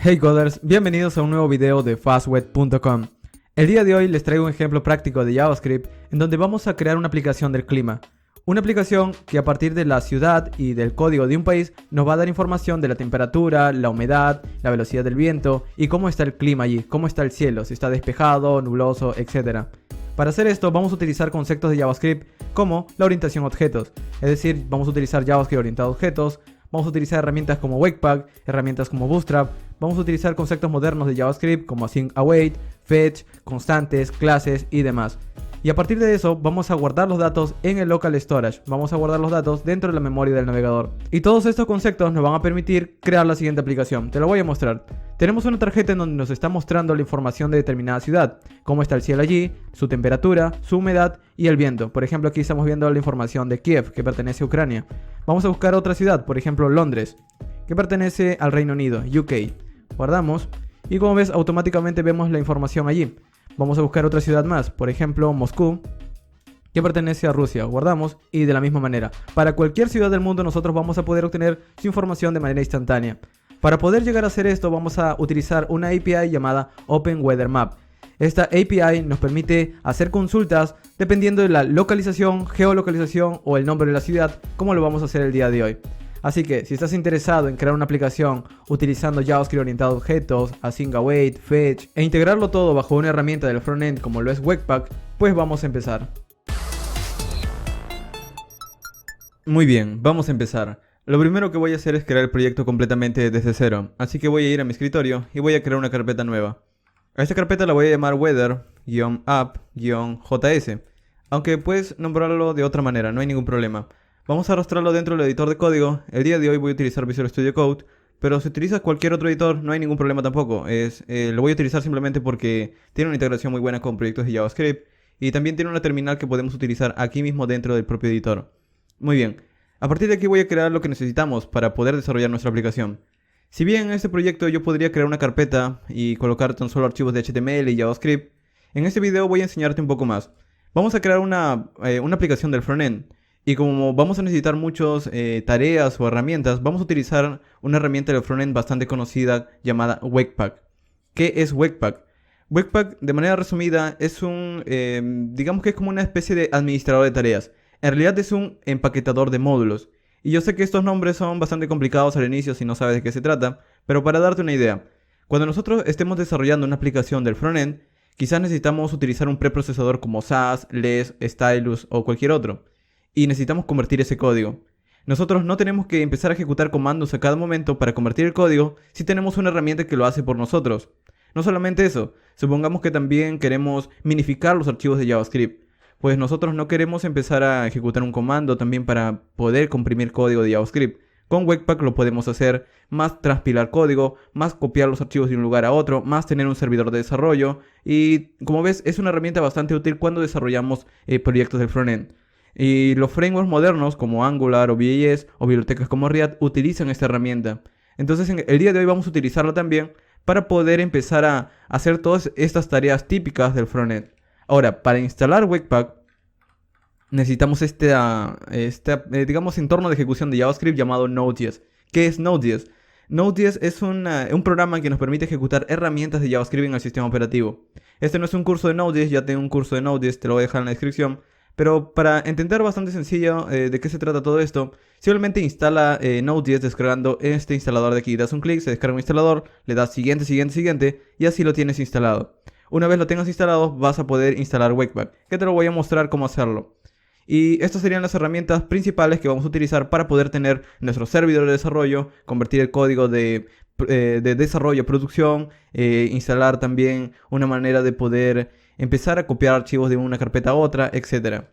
Hey coders, bienvenidos a un nuevo video de fastweb.com. El día de hoy les traigo un ejemplo práctico de JavaScript en donde vamos a crear una aplicación del clima. Una aplicación que a partir de la ciudad y del código de un país nos va a dar información de la temperatura, la humedad, la velocidad del viento y cómo está el clima allí, cómo está el cielo, si está despejado, nubloso, etc. Para hacer esto vamos a utilizar conceptos de JavaScript como la orientación a objetos, es decir, vamos a utilizar JavaScript orientado a objetos. Vamos a utilizar herramientas como Webpack, herramientas como Bootstrap. Vamos a utilizar conceptos modernos de JavaScript como async-await, fetch, constantes, clases y demás. Y a partir de eso vamos a guardar los datos en el local storage. Vamos a guardar los datos dentro de la memoria del navegador. Y todos estos conceptos nos van a permitir crear la siguiente aplicación. Te lo voy a mostrar. Tenemos una tarjeta en donde nos está mostrando la información de determinada ciudad. Cómo está el cielo allí, su temperatura, su humedad y el viento. Por ejemplo, aquí estamos viendo la información de Kiev, que pertenece a Ucrania. Vamos a buscar otra ciudad, por ejemplo Londres, que pertenece al Reino Unido, UK. Guardamos y como ves automáticamente vemos la información allí. Vamos a buscar otra ciudad más, por ejemplo Moscú, que pertenece a Rusia. Guardamos y de la misma manera. Para cualquier ciudad del mundo nosotros vamos a poder obtener su información de manera instantánea. Para poder llegar a hacer esto vamos a utilizar una API llamada Open Weather Map. Esta API nos permite hacer consultas dependiendo de la localización, geolocalización o el nombre de la ciudad, como lo vamos a hacer el día de hoy. Así que si estás interesado en crear una aplicación utilizando JavaScript orientado a objetos, async-await, fetch e integrarlo todo bajo una herramienta del frontend como lo es Webpack, pues vamos a empezar. Muy bien, vamos a empezar. Lo primero que voy a hacer es crear el proyecto completamente desde cero, así que voy a ir a mi escritorio y voy a crear una carpeta nueva. A esta carpeta la voy a llamar weather-app-js, aunque puedes nombrarlo de otra manera, no hay ningún problema. Vamos a arrastrarlo dentro del editor de código. El día de hoy voy a utilizar Visual Studio Code, pero si utilizas cualquier otro editor no hay ningún problema tampoco. Lo voy a utilizar simplemente porque tiene una integración muy buena con proyectos de JavaScript y también tiene una terminal que podemos utilizar aquí mismo dentro del propio editor. Muy bien, a partir de aquí voy a crear lo que necesitamos para poder desarrollar nuestra aplicación. Si bien en este proyecto yo podría crear una carpeta y colocar tan solo archivos de HTML y JavaScript, en este video voy a enseñarte un poco más. Vamos a crear una aplicación del frontend. Y como vamos a necesitar muchas tareas o herramientas, vamos a utilizar una herramienta del frontend bastante conocida llamada Webpack. ¿Qué es Webpack? Webpack, de manera resumida, es digamos que es como una especie de administrador de tareas. En realidad es un empaquetador de módulos. Y yo sé que estos nombres son bastante complicados al inicio si no sabes de qué se trata, pero para darte una idea, cuando nosotros estemos desarrollando una aplicación del frontend, quizás necesitamos utilizar un preprocesador como Sass, Less, Stylus o cualquier otro. Y necesitamos convertir ese código. Nosotros no tenemos que empezar a ejecutar comandos a cada momento para convertir el código si tenemos una herramienta que lo hace por nosotros. No solamente eso, supongamos que también queremos minificar los archivos de JavaScript. Pues nosotros no queremos empezar a ejecutar un comando también para poder comprimir código de JavaScript. Con Webpack lo podemos hacer, más transpilar código, más copiar los archivos de un lugar a otro, más tener un servidor de desarrollo. Y como ves es una herramienta bastante útil cuando desarrollamos proyectos del frontend. Y los frameworks modernos como Angular o Vue.js o bibliotecas como React utilizan esta herramienta. Entonces el día de hoy vamos a utilizarla también para poder empezar a hacer todas estas tareas típicas del frontend. Ahora, para instalar Webpack necesitamos digamos, entorno de ejecución de JavaScript llamado Node.js. ¿Qué es Node.js? Node.js es un programa que nos permite ejecutar herramientas de JavaScript en el sistema operativo. Este no es un curso de Node.js, ya tengo un curso de Node.js, te lo voy a dejar en la descripción. Pero para entender bastante sencillo de qué se trata todo esto, simplemente instala Node.js descargando este instalador de aquí. Das un clic, se descarga un instalador, le das siguiente, siguiente, siguiente y así lo tienes instalado. Una vez lo tengas instalado vas a poder instalar Webpack, que te lo voy a mostrar cómo hacerlo. Y estas serían las herramientas principales que vamos a utilizar para poder tener nuestro servidor de desarrollo, convertir el código de desarrollo a producción, instalar también una manera de poder empezar a copiar archivos de una carpeta a otra, etc.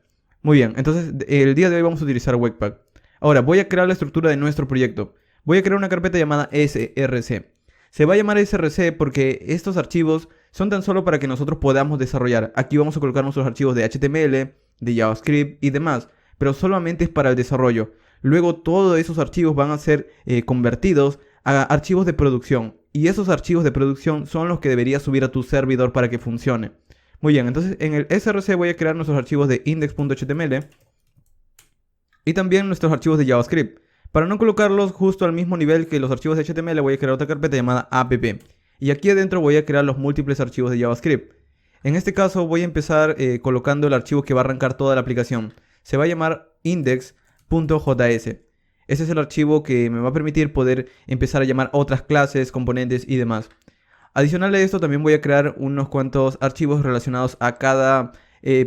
Muy bien, entonces el día de hoy vamos a utilizar Webpack. Ahora voy a crear la estructura de nuestro proyecto. Voy a crear una carpeta llamada src. Se va a llamar src porque estos archivos son tan solo para que nosotros podamos desarrollar. Aquí vamos a colocar nuestros archivos de HTML, de JavaScript y demás, pero solamente es para el desarrollo. Luego todos esos archivos van a ser convertidos a archivos de producción. Y esos archivos de producción son los que deberías subir a tu servidor para que funcione. Muy bien, entonces en el src voy a crear nuestros archivos de index.html y también nuestros archivos de JavaScript. Para no colocarlos justo al mismo nivel que los archivos de HTML, voy a crear otra carpeta llamada app. Y aquí adentro voy a crear los múltiples archivos de JavaScript. En este caso voy a empezar colocando el archivo que va a arrancar toda la aplicación. Se va a llamar index.js. Ese es el archivo que me va a permitir poder empezar a llamar otras clases, componentes y demás. Adicional a esto, también voy a crear unos cuantos archivos relacionados a cada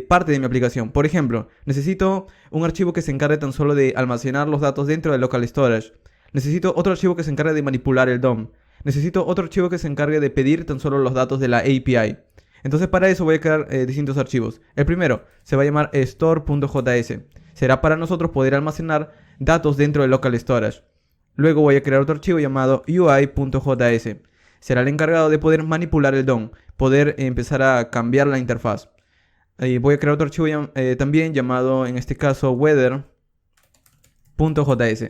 parte de mi aplicación. Por ejemplo, necesito un archivo que se encargue tan solo de almacenar los datos dentro del local storage. Necesito otro archivo que se encargue de manipular el DOM. Necesito otro archivo que se encargue de pedir tan solo los datos de la API. Entonces para eso voy a crear distintos archivos. El primero se va a llamar store.js. Será para nosotros poder almacenar datos dentro del local storage. Luego voy a crear otro archivo llamado UI.js. Será el encargado de poder manipular el DOM, poder empezar a cambiar la interfaz. Y voy a crear otro archivo también llamado, en este caso, weather.js.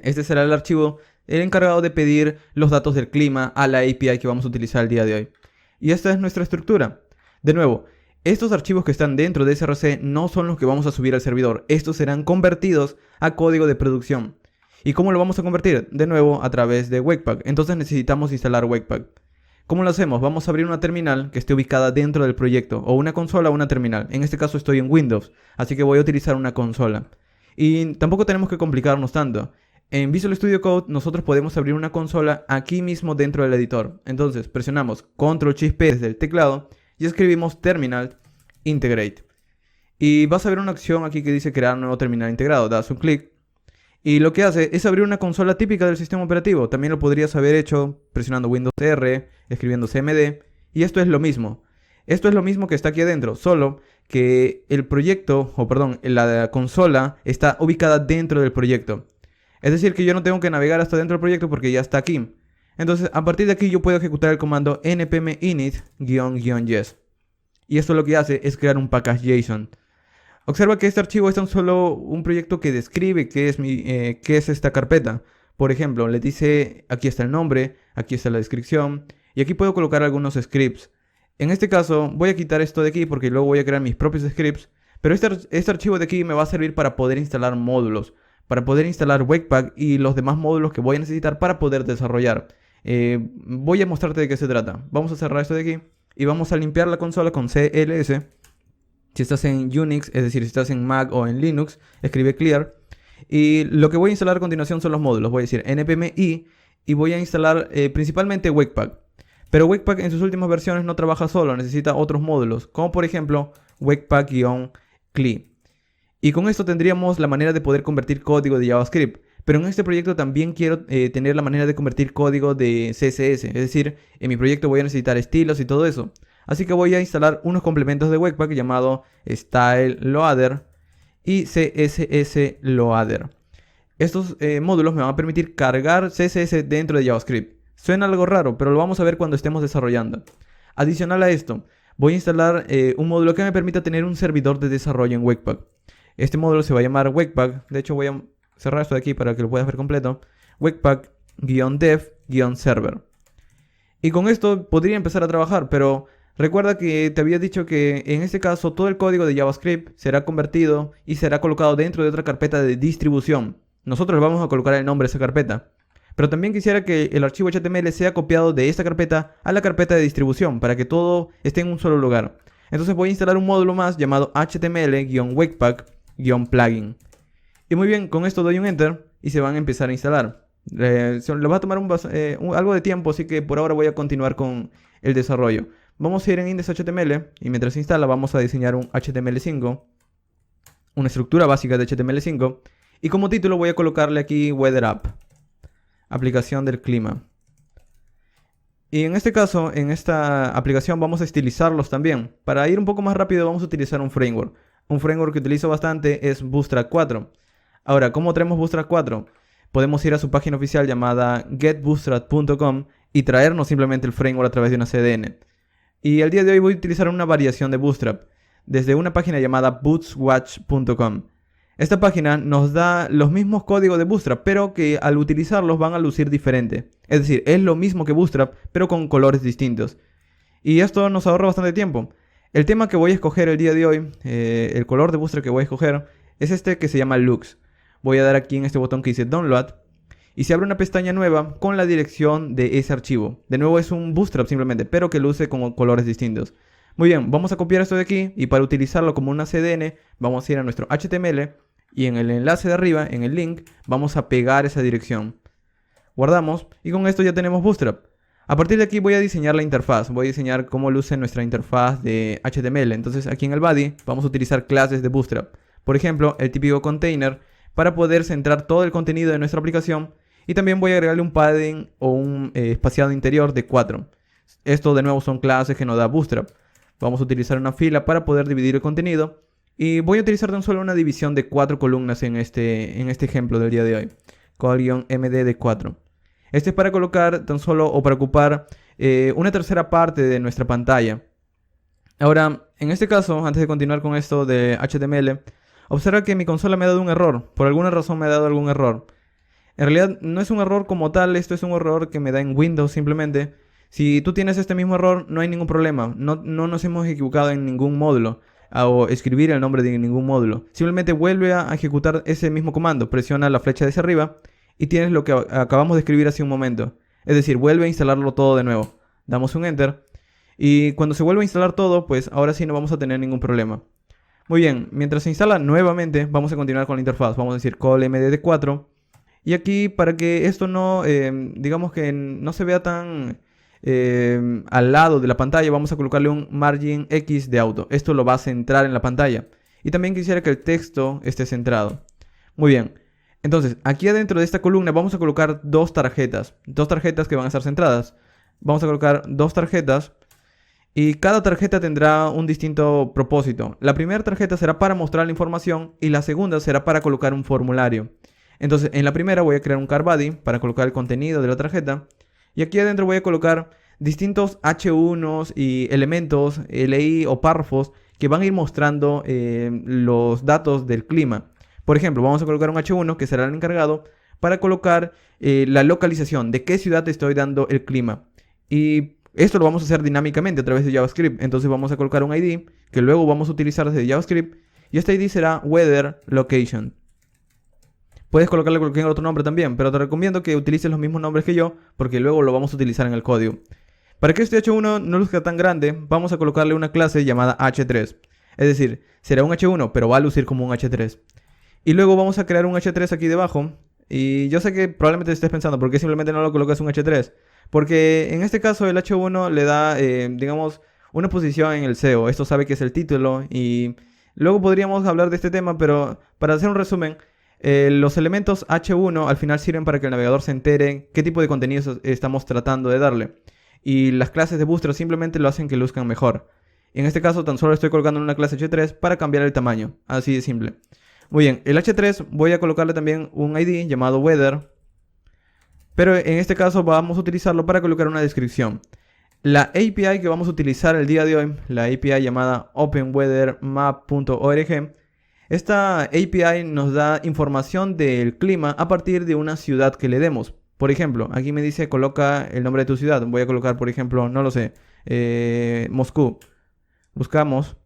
Este será el archivo el encargado de pedir los datos del clima a la API que vamos a utilizar el día de hoy. Y esta es nuestra estructura. De nuevo, estos archivos que están dentro de SRC no son los que vamos a subir al servidor. Estos serán convertidos a código de producción. ¿Y cómo lo vamos a convertir? De nuevo, a través de Webpack. Entonces necesitamos instalar Webpack. ¿Cómo lo hacemos? Vamos a abrir una terminal que esté ubicada dentro del proyecto, o una consola o una terminal. En este caso estoy en Windows, así que voy a utilizar una consola. Y tampoco tenemos que complicarnos tanto. En Visual Studio Code nosotros podemos abrir una consola aquí mismo dentro del editor. Entonces presionamos Ctrl+P desde el teclado y escribimos terminal integrate. Y vas a ver una opción aquí que dice crear nuevo terminal integrado. Das un clic. Y lo que hace es abrir una consola típica del sistema operativo. También lo podrías haber hecho presionando Windows R, escribiendo cmd. Y esto es lo mismo. Esto es lo mismo que está aquí adentro, solo que el proyecto, la consola está ubicada dentro del proyecto. Es decir, que yo no tengo que navegar hasta dentro del proyecto porque ya está aquí. Entonces, a partir de aquí yo puedo ejecutar el comando npm init-yes. Y esto lo que hace es crear un package JSON. Observa que este archivo es tan solo un proyecto que describe qué es esta carpeta. Por ejemplo, le dice, aquí está el nombre, aquí está la descripción, y aquí puedo colocar algunos scripts. En este caso, voy a quitar esto de aquí porque luego voy a crear mis propios scripts. Pero este archivo de aquí me va a servir para poder instalar módulos, para poder instalar Webpack y los demás módulos que voy a necesitar para poder desarrollar. Voy a mostrarte de qué se trata. Vamos a cerrar esto de aquí y vamos a limpiar la consola con CLS. Si estás en Unix, es decir, si estás en Mac o en Linux, escribe clear. Y lo que voy a instalar a continuación son los módulos. Voy a decir npm i y voy a instalar principalmente Webpack. Pero Webpack en sus últimas versiones no trabaja solo, necesita otros módulos, como por ejemplo Webpack-CLI. Y con esto tendríamos la manera de poder convertir código de JavaScript. Pero en este proyecto también quiero tener la manera de convertir código de CSS. Es decir, en mi proyecto voy a necesitar estilos y todo eso. Así que voy a instalar unos complementos de Webpack llamado StyleLoader y CSSLoader. Estos módulos me van a permitir cargar CSS dentro de JavaScript. Suena algo raro, pero lo vamos a ver cuando estemos desarrollando. Adicional a esto, voy a instalar un módulo que me permita tener un servidor de desarrollo en Webpack. Este módulo se va a llamar Webpack. De hecho, voy a cerrar esto de aquí para que lo puedas ver completo. Webpack-dev-server. Y con esto podría empezar a trabajar, pero recuerda que te había dicho que en este caso todo el código de JavaScript será convertido y será colocado dentro de otra carpeta de distribución. Nosotros le vamos a colocar el nombre de esa carpeta. Pero también quisiera que el archivo HTML sea copiado de esta carpeta a la carpeta de distribución para que todo esté en un solo lugar. Entonces voy a instalar un módulo más llamado html-webpack-plugin. Y muy bien, con esto doy un enter y se van a empezar a instalar. Le va a tomar algo de tiempo, así que por ahora voy a continuar con el desarrollo. Vamos a ir en index.html y mientras se instala vamos a diseñar un HTML5, una estructura básica de HTML5. Y como título voy a colocarle aquí Weather App, aplicación del clima. Y en este caso, en esta aplicación vamos a estilizarlos también. Para ir un poco más rápido vamos a utilizar un framework. Un framework que utilizo bastante es Bootstrap 4. Ahora, ¿cómo traemos Bootstrap 4? Podemos ir a su página oficial llamada getbootstrap.com y traernos simplemente el framework a través de una CDN. Y el día de hoy voy a utilizar una variación de Bootstrap desde una página llamada bootswatch.com. Esta página nos da los mismos códigos de Bootstrap, pero que al utilizarlos van a lucir diferente. Es decir, es lo mismo que Bootstrap, pero con colores distintos. Y esto nos ahorra bastante tiempo. El tema que voy a escoger el día de hoy, el color de Bootstrap que voy a escoger, es este que se llama Lux. Voy a dar aquí en este botón que dice Download. y se abre una pestaña nueva con la dirección de ese archivo. De nuevo es un Bootstrap simplemente, pero que luce con colores distintos. Muy bien, vamos a copiar esto de aquí y para utilizarlo como una CDN vamos a ir a nuestro HTML y en el enlace de arriba, en el link, vamos a pegar esa dirección. Guardamos y con esto ya tenemos Bootstrap. A partir de aquí voy a diseñar la interfaz, voy a diseñar cómo luce nuestra interfaz de HTML. Entonces aquí en el body vamos a utilizar clases de Bootstrap. Por ejemplo, el típico container para poder centrar todo el contenido de nuestra aplicación. Y también voy a agregarle un padding o un espaciado interior de 4. Esto de nuevo son clases que nos da Bootstrap. Vamos a utilizar una fila para poder dividir el contenido. Y voy a utilizar tan solo una división de 4 columnas en este ejemplo del día de hoy. Col-md de 4. Este es para colocar tan solo o para ocupar una tercera parte de nuestra pantalla. Ahora, en este caso, antes de continuar con esto de HTML, observa que mi consola me ha dado un error. Por alguna razón me ha dado algún error. En realidad no es un error como tal, esto es un error que me da en Windows simplemente. Si tú tienes este mismo error, no hay ningún problema. No nos hemos equivocado en ningún módulo o escribir el nombre de ningún módulo. Simplemente vuelve a ejecutar ese mismo comando. Presiona la flecha hacia arriba y tienes lo que acabamos de escribir hace un momento. Es decir, vuelve a instalarlo todo de nuevo. Damos un Enter. Y cuando se vuelve a instalar todo, pues ahora sí no vamos a tener ningún problema. Muy bien, mientras se instala nuevamente, vamos a continuar con la interfaz. Vamos a decir call mdd4. Y aquí, para que esto no, digamos que no se vea tan al lado de la pantalla, vamos a colocarle un margin X de auto. Esto lo va a centrar en la pantalla. Y también quisiera que el texto esté centrado. Muy bien. Entonces, aquí adentro de esta columna vamos a colocar dos tarjetas que van a estar centradas. Vamos a colocar dos tarjetas y cada tarjeta tendrá un distinto propósito. La primera tarjeta será para mostrar la información y la segunda será para colocar un formulario. Entonces, en la primera voy a crear un car body para colocar el contenido de la tarjeta y aquí adentro voy a colocar distintos H1s y elementos, LI o párrafos que van a ir mostrando los datos del clima. Por ejemplo, vamos a colocar un H1 que será el encargado para colocar la localización de qué ciudad estoy dando el clima. Y esto lo vamos a hacer dinámicamente a través de JavaScript. Entonces vamos a colocar un ID que luego vamos a utilizar desde JavaScript. Y este ID será Weather Location. Puedes colocarle cualquier otro nombre también, pero te recomiendo que utilices los mismos nombres que yo porque luego lo vamos a utilizar en el código. Para que este H1 no luzca tan grande, vamos a colocarle una clase llamada H3. Es decir, será un H1 pero va a lucir como un H3. Y luego vamos a crear un H3 aquí debajo. Y yo sé que probablemente estés pensando, ¿por qué simplemente no lo colocas un H3? Porque en este caso el H1 le da, digamos, una posición en el SEO. Esto sabe que es el título. Y luego podríamos hablar de este tema, pero para hacer un resumen, los elementos H1 al final sirven para que el navegador se entere qué tipo de contenido estamos tratando de darle. Y las clases de Bootstrap simplemente lo hacen que luzcan mejor. En este caso tan solo estoy colocando una clase H3 para cambiar el tamaño. Así de simple. Muy bien, el H3 voy a colocarle también un ID llamado Weather. Pero en este caso vamos a utilizarlo para colocar una descripción. La API que vamos a utilizar el día de hoy, la API llamada openweathermap.org. Esta API nos da información del clima a partir de una ciudad que le demos. Por ejemplo, aquí me dice coloca el nombre de tu ciudad. Voy a colocar, por ejemplo, no lo sé, Moscú. Buscamos.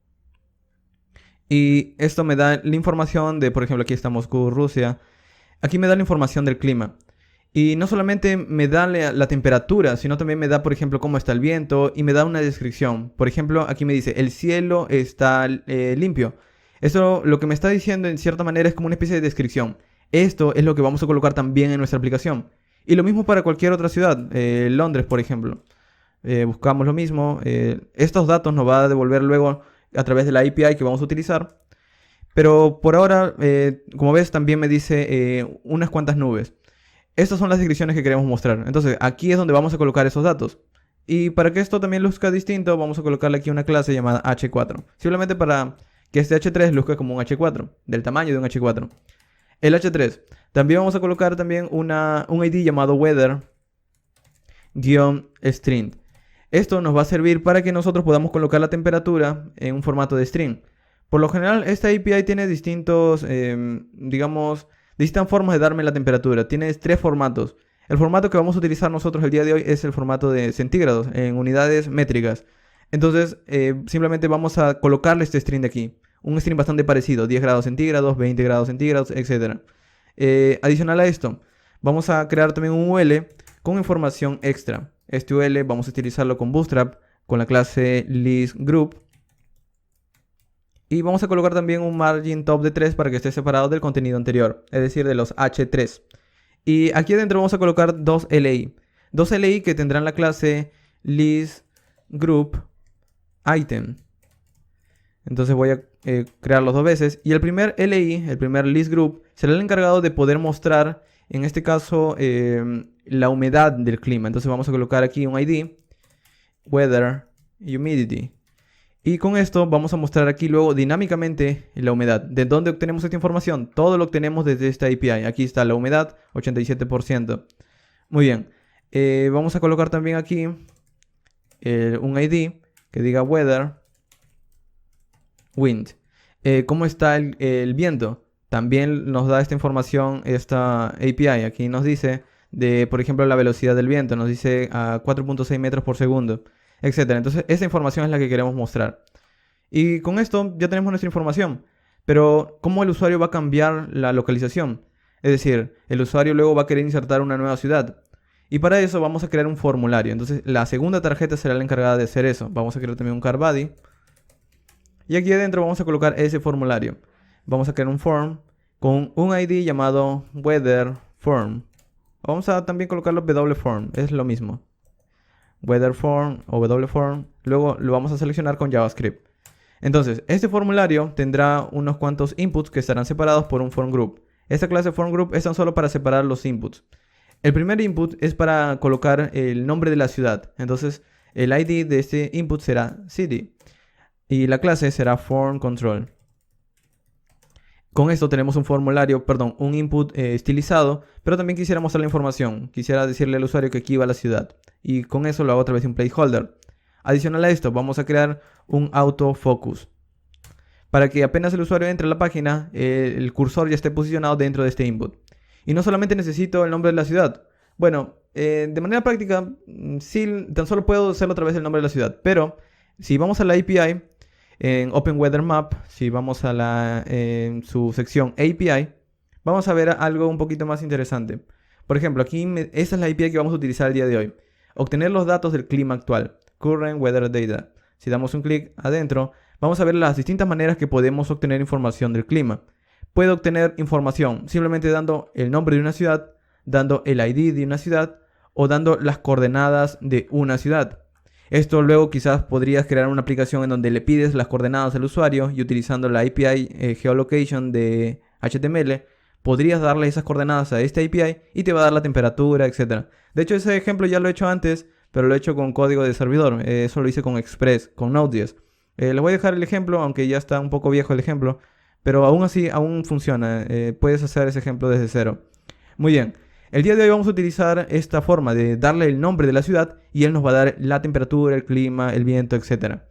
Y esto me da la información de, por ejemplo, aquí está Moscú, Rusia. Aquí me da la información del clima. Y no solamente me da la temperatura, sino también me da, por ejemplo, cómo está el viento y me da una descripción. Por ejemplo, aquí me dice, el cielo está limpio. Esto lo que me está diciendo en cierta manera es como una especie de descripción. Esto es lo que vamos a colocar también en nuestra aplicación. Y lo mismo para cualquier otra ciudad, Londres, por ejemplo. Buscamos lo mismo. Estos datos nos va a devolver luego a través de la API que vamos a utilizar. Pero por ahora, como ves, también me dice unas cuantas nubes. Estas son las descripciones que queremos mostrar. Entonces, aquí es donde vamos a colocar esos datos. Y para que esto también luzca distinto, vamos a colocarle aquí una clase llamada H4. Simplemente para que este H3 luzca como un H4, del tamaño de un H4. El H3. También vamos a colocar también un ID llamado weather-string. Esto nos va a servir para que nosotros podamos colocar la temperatura en un formato de string. Por lo general, esta API tiene distintas formas de darme la temperatura. Tiene 3 formatos. El formato que vamos a utilizar nosotros el día de hoy es el formato de centígrados, en unidades métricas. Entonces, simplemente vamos a colocarle este string de aquí. Un string bastante parecido, 10 grados centígrados, 20 grados centígrados, etc. Adicional a esto, vamos a crear también un UL con información extra. Este UL vamos a utilizarlo con Bootstrap, con la clase listGroup. Y vamos a colocar también un margin top de 3 para que esté separado del contenido anterior, es decir, de los H3. Y aquí adentro vamos a colocar dos LI. Dos LI que tendrán la clase listGroup item. Entonces voy a crearlos dos veces. Y el primer LI, el primer listGroup, será el encargado de poder mostrar, en este caso, la humedad del clima. Entonces vamos a colocar aquí un ID, weather, humidity. Y con esto vamos a mostrar aquí luego dinámicamente la humedad. ¿De dónde obtenemos esta información? Todo lo obtenemos desde esta API. Aquí está la humedad, 87%. Muy bien. Vamos a colocar también aquí un ID que diga weather, wind. ¿Cómo está el viento? También nos da esta información esta API. Aquí nos dice por ejemplo, la velocidad del viento. Nos dice a 4.6 metros por segundo. Etcétera. Entonces, esa información es la que queremos mostrar. Y con esto ya tenemos nuestra información. Pero, ¿cómo el usuario va a cambiar la localización? Es decir, el usuario luego va a querer insertar una nueva ciudad. Y para eso vamos a crear un formulario. Entonces, la segunda tarjeta será la encargada de hacer eso. Vamos a crear también un card-body. Y aquí adentro vamos a colocar ese formulario. Vamos a crear un form con un ID llamado weather form. Vamos a también colocarlo wform. Es lo mismo. Weather form o wform, luego lo vamos a seleccionar con JavaScript. Entonces, este formulario tendrá unos cuantos inputs que estarán separados por un form group. Esta clase form group es tan solo para separar los inputs. El primer input es para colocar el nombre de la ciudad. Entonces, el ID de este input será city y la clase será form control. Con esto tenemos un formulario, perdón, un input estilizado, pero también quisiera mostrar la información. Quisiera decirle al usuario que aquí va la ciudad. Y con eso lo hago a través de un placeholder. Adicional a esto, vamos a crear un autofocus. Para que apenas el usuario entre a la página, el cursor ya esté posicionado dentro de este input. Y no solamente necesito el nombre de la ciudad. Bueno, de manera práctica, sí, tan solo puedo hacerlo a través del nombre de la ciudad. Pero, si vamos a la API... en Open Weather Map, si vamos a su sección API, vamos a ver algo un poquito más interesante. Por ejemplo, aquí esta es la API que vamos a utilizar el día de hoy. Obtener los datos del clima actual, Current Weather Data. Si damos un clic adentro, vamos a ver las distintas maneras que podemos obtener información del clima. Puedo obtener información simplemente dando el nombre de una ciudad, dando el ID de una ciudad o dando las coordenadas de una ciudad. Esto luego quizás podrías crear una aplicación en donde le pides las coordenadas al usuario y utilizando la API Geolocation de HTML, podrías darle esas coordenadas a esta API y te va a dar la temperatura, etc. De hecho, ese ejemplo ya lo he hecho antes, pero lo he hecho con código de servidor. Eso lo hice con Express, con Node.js. Les voy a dejar el ejemplo, aunque ya está un poco viejo el ejemplo, pero aún así, aún funciona. Puedes hacer ese ejemplo desde cero. Muy bien. El día de hoy vamos a utilizar esta forma de darle el nombre de la ciudad y él nos va a dar la temperatura, el clima, el viento, etc.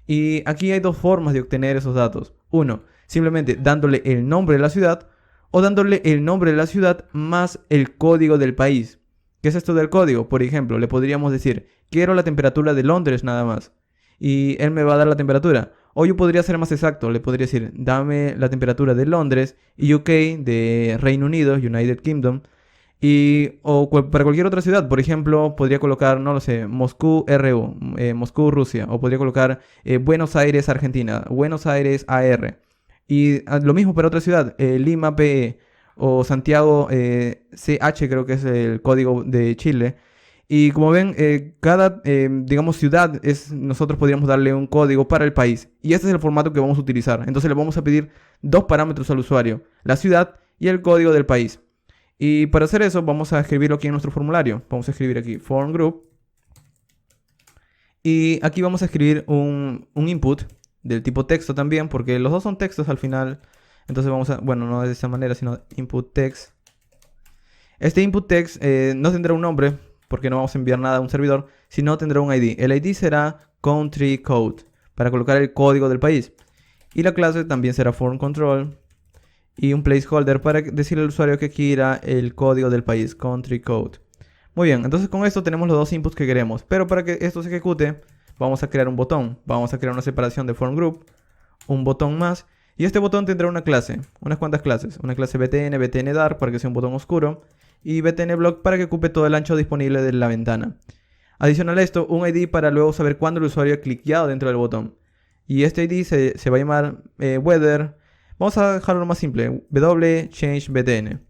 Y aquí hay dos formas de obtener esos datos. Uno, simplemente dándole el nombre de la ciudad o dándole el nombre de la ciudad más el código del país. ¿Qué es esto del código? Por ejemplo, le podríamos decir, quiero la temperatura de Londres nada más. Y él me va a dar la temperatura. O yo podría ser más exacto, le podría decir, dame la temperatura de Londres y UK, de Reino Unido, United Kingdom. Para cualquier otra ciudad, por ejemplo, podría colocar, no lo sé, Moscú RU, Moscú Rusia, o podría colocar Buenos Aires Argentina, Buenos Aires AR. Y lo mismo para otra ciudad, Lima PE, o Santiago CH, creo que es el código de Chile. Y como ven, cada, digamos, ciudad, nosotros podríamos darle un código para el país. Y este es el formato que vamos a utilizar. Entonces le vamos a pedir dos parámetros al usuario, la ciudad y el código del país. Y para hacer eso vamos a escribirlo aquí en nuestro formulario. Vamos a escribir aquí form group. Y aquí vamos a escribir un input del tipo texto también, porque los dos son textos al final. Entonces vamos a, bueno, no de esta manera, sino input text. Este input text no tendrá un nombre, porque no vamos a enviar nada a un servidor, sino tendrá un ID. El ID será country code, para colocar el código del país. Y la clase también será form control. Y un placeholder para decirle al usuario que aquí irá el código del país, country code. Muy bien, entonces con esto tenemos los dos inputs que queremos. Pero para que esto se ejecute, vamos a crear un botón. Vamos a crear una separación de form group, un botón más. Y este botón tendrá una clase, unas cuantas clases. Una clase btn, btnDark para que sea un botón oscuro. y btnblock para que ocupe todo el ancho disponible de la ventana. Adicional a esto, un ID para luego saber cuándo el usuario ha cliqueado dentro del botón. Y este ID se va a llamar weather. Vamos a dejarlo más simple, wChangeBTN.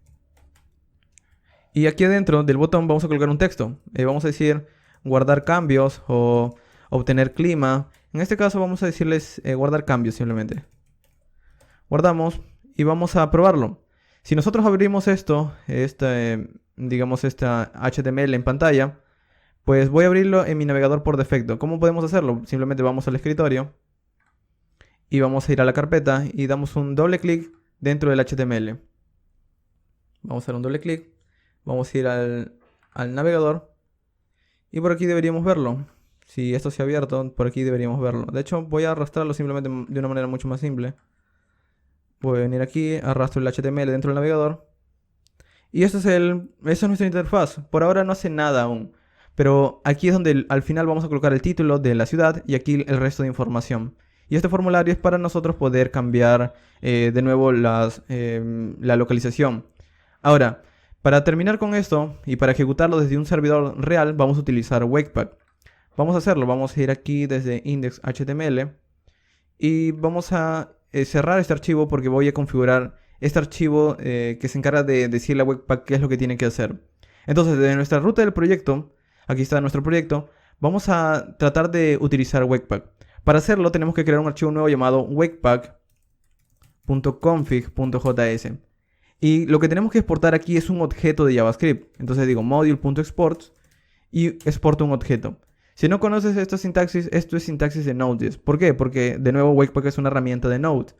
Y aquí adentro del botón vamos a colocar un texto. Vamos a decir guardar cambios o obtener clima. En este caso vamos a decirles guardar cambios simplemente. Guardamos y vamos a probarlo. Si nosotros abrimos digamos esta HTML en pantalla, pues voy a abrirlo en mi navegador por defecto. ¿Cómo podemos hacerlo? Simplemente vamos al escritorio y vamos a ir a la carpeta y damos un doble clic dentro del HTML. Vamos a dar un doble clic, vamos a ir al navegador y por aquí deberíamos verlo. Si esto se ha abierto, por aquí deberíamos verlo. De hecho, voy a arrastrarlo simplemente de una manera mucho más simple. Voy a venir aquí, arrastro el HTML dentro del navegador. Y esa es nuestra interfaz. Por ahora no hace nada aún. Pero aquí es donde al final vamos a colocar el título de la ciudad y aquí el resto de información. Y este formulario es para nosotros poder cambiar de nuevo la localización. Ahora, para terminar con esto y para ejecutarlo desde un servidor real, vamos a utilizar Webpack. Vamos a hacerlo. Vamos a ir aquí desde index.html y vamos a cerrar este archivo porque voy a configurar este archivo que se encarga de decirle a Webpack qué es lo que tiene que hacer. Entonces, desde nuestra ruta del proyecto, aquí está nuestro proyecto, vamos a tratar de utilizar Webpack. Para hacerlo tenemos que crear un archivo nuevo llamado webpack.config.js. Y lo que tenemos que exportar aquí es un objeto de JavaScript. Entonces digo module.export y exporto un objeto. Si no conoces esta sintaxis, esto es sintaxis de Node.js. ¿Por qué? Porque de nuevo Webpack es una herramienta de Node.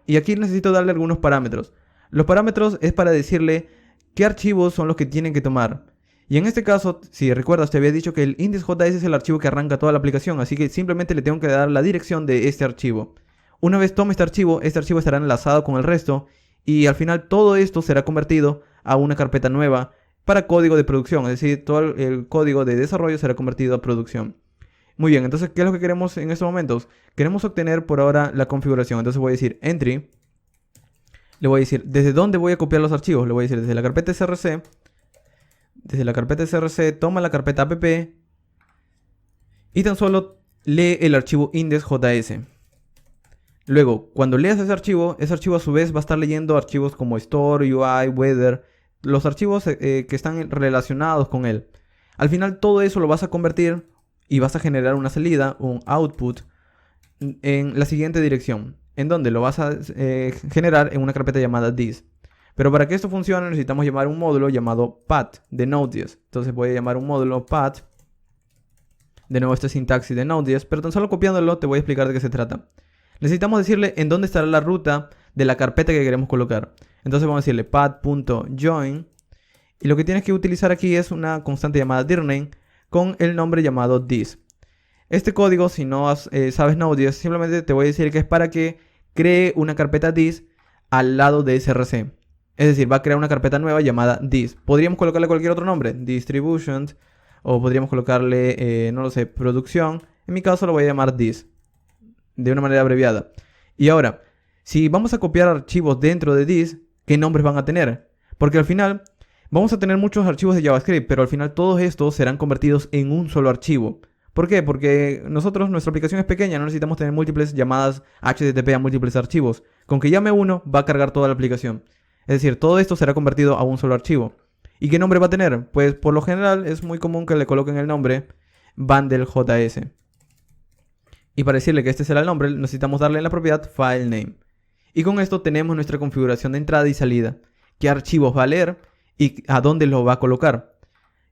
Y aquí necesito darle algunos parámetros. Los parámetros es para decirle qué archivos son los que tienen que tomar. Y en este caso, si recuerdas, te había dicho que el index.js es el archivo que arranca toda la aplicación. Así que simplemente le tengo que dar la dirección de este archivo. Una vez tome este archivo estará enlazado con el resto. Y al final todo esto será convertido a una carpeta nueva para código de producción. Es decir, todo el código de desarrollo será convertido a producción. Muy bien, entonces, ¿qué es lo que queremos en estos momentos? Queremos obtener por ahora la configuración. Entonces voy a decir entry. Le voy a decir desde dónde voy a copiar los archivos. Le voy a decir desde la carpeta src. Desde la carpeta src toma la carpeta app. Y tan solo lee el archivo index.js. Luego, cuando leas ese archivo a su vez va a estar leyendo archivos como store, UI, weather, los archivos que están relacionados con él. Al final todo eso lo vas a convertir y vas a generar una salida, un output, en la siguiente dirección, en donde lo vas a generar en una carpeta llamada this. Pero para que esto funcione necesitamos llamar un módulo llamado path de Node.js. Entonces voy a llamar un módulo path. De nuevo este es sintaxis de Node.js, pero tan solo copiándolo te voy a explicar de qué se trata. Necesitamos decirle en dónde estará la ruta de la carpeta que queremos colocar. Entonces vamos a decirle path.join. Y lo que tienes que utilizar aquí es una constante llamada dirname con el nombre llamado this. Este código, si no sabes Node.js, simplemente te voy a decir que es para que cree una carpeta this al lado de src. Es decir, va a crear una carpeta nueva llamada this. Podríamos colocarle cualquier otro nombre, distributions, o podríamos colocarle, no lo sé, producción. En mi caso lo voy a llamar this, de una manera abreviada. Y ahora, si vamos a copiar archivos dentro de this, ¿qué nombres van a tener? Porque al final vamos a tener muchos archivos de JavaScript, pero al final todos estos serán convertidos en un solo archivo. ¿Por qué? Porque nuestra aplicación es pequeña, no necesitamos tener múltiples llamadas HTTP a múltiples archivos. Con que llame uno, va a cargar toda la aplicación. Es decir, todo esto será convertido a un solo archivo. ¿Y qué nombre va a tener? Pues por lo general es muy común que le coloquen el nombre bundle.js. Y para decirle que este será el nombre, necesitamos darle en la propiedad filename. Y con esto tenemos nuestra configuración de entrada y salida. Qué archivos va a leer y a dónde los va a colocar.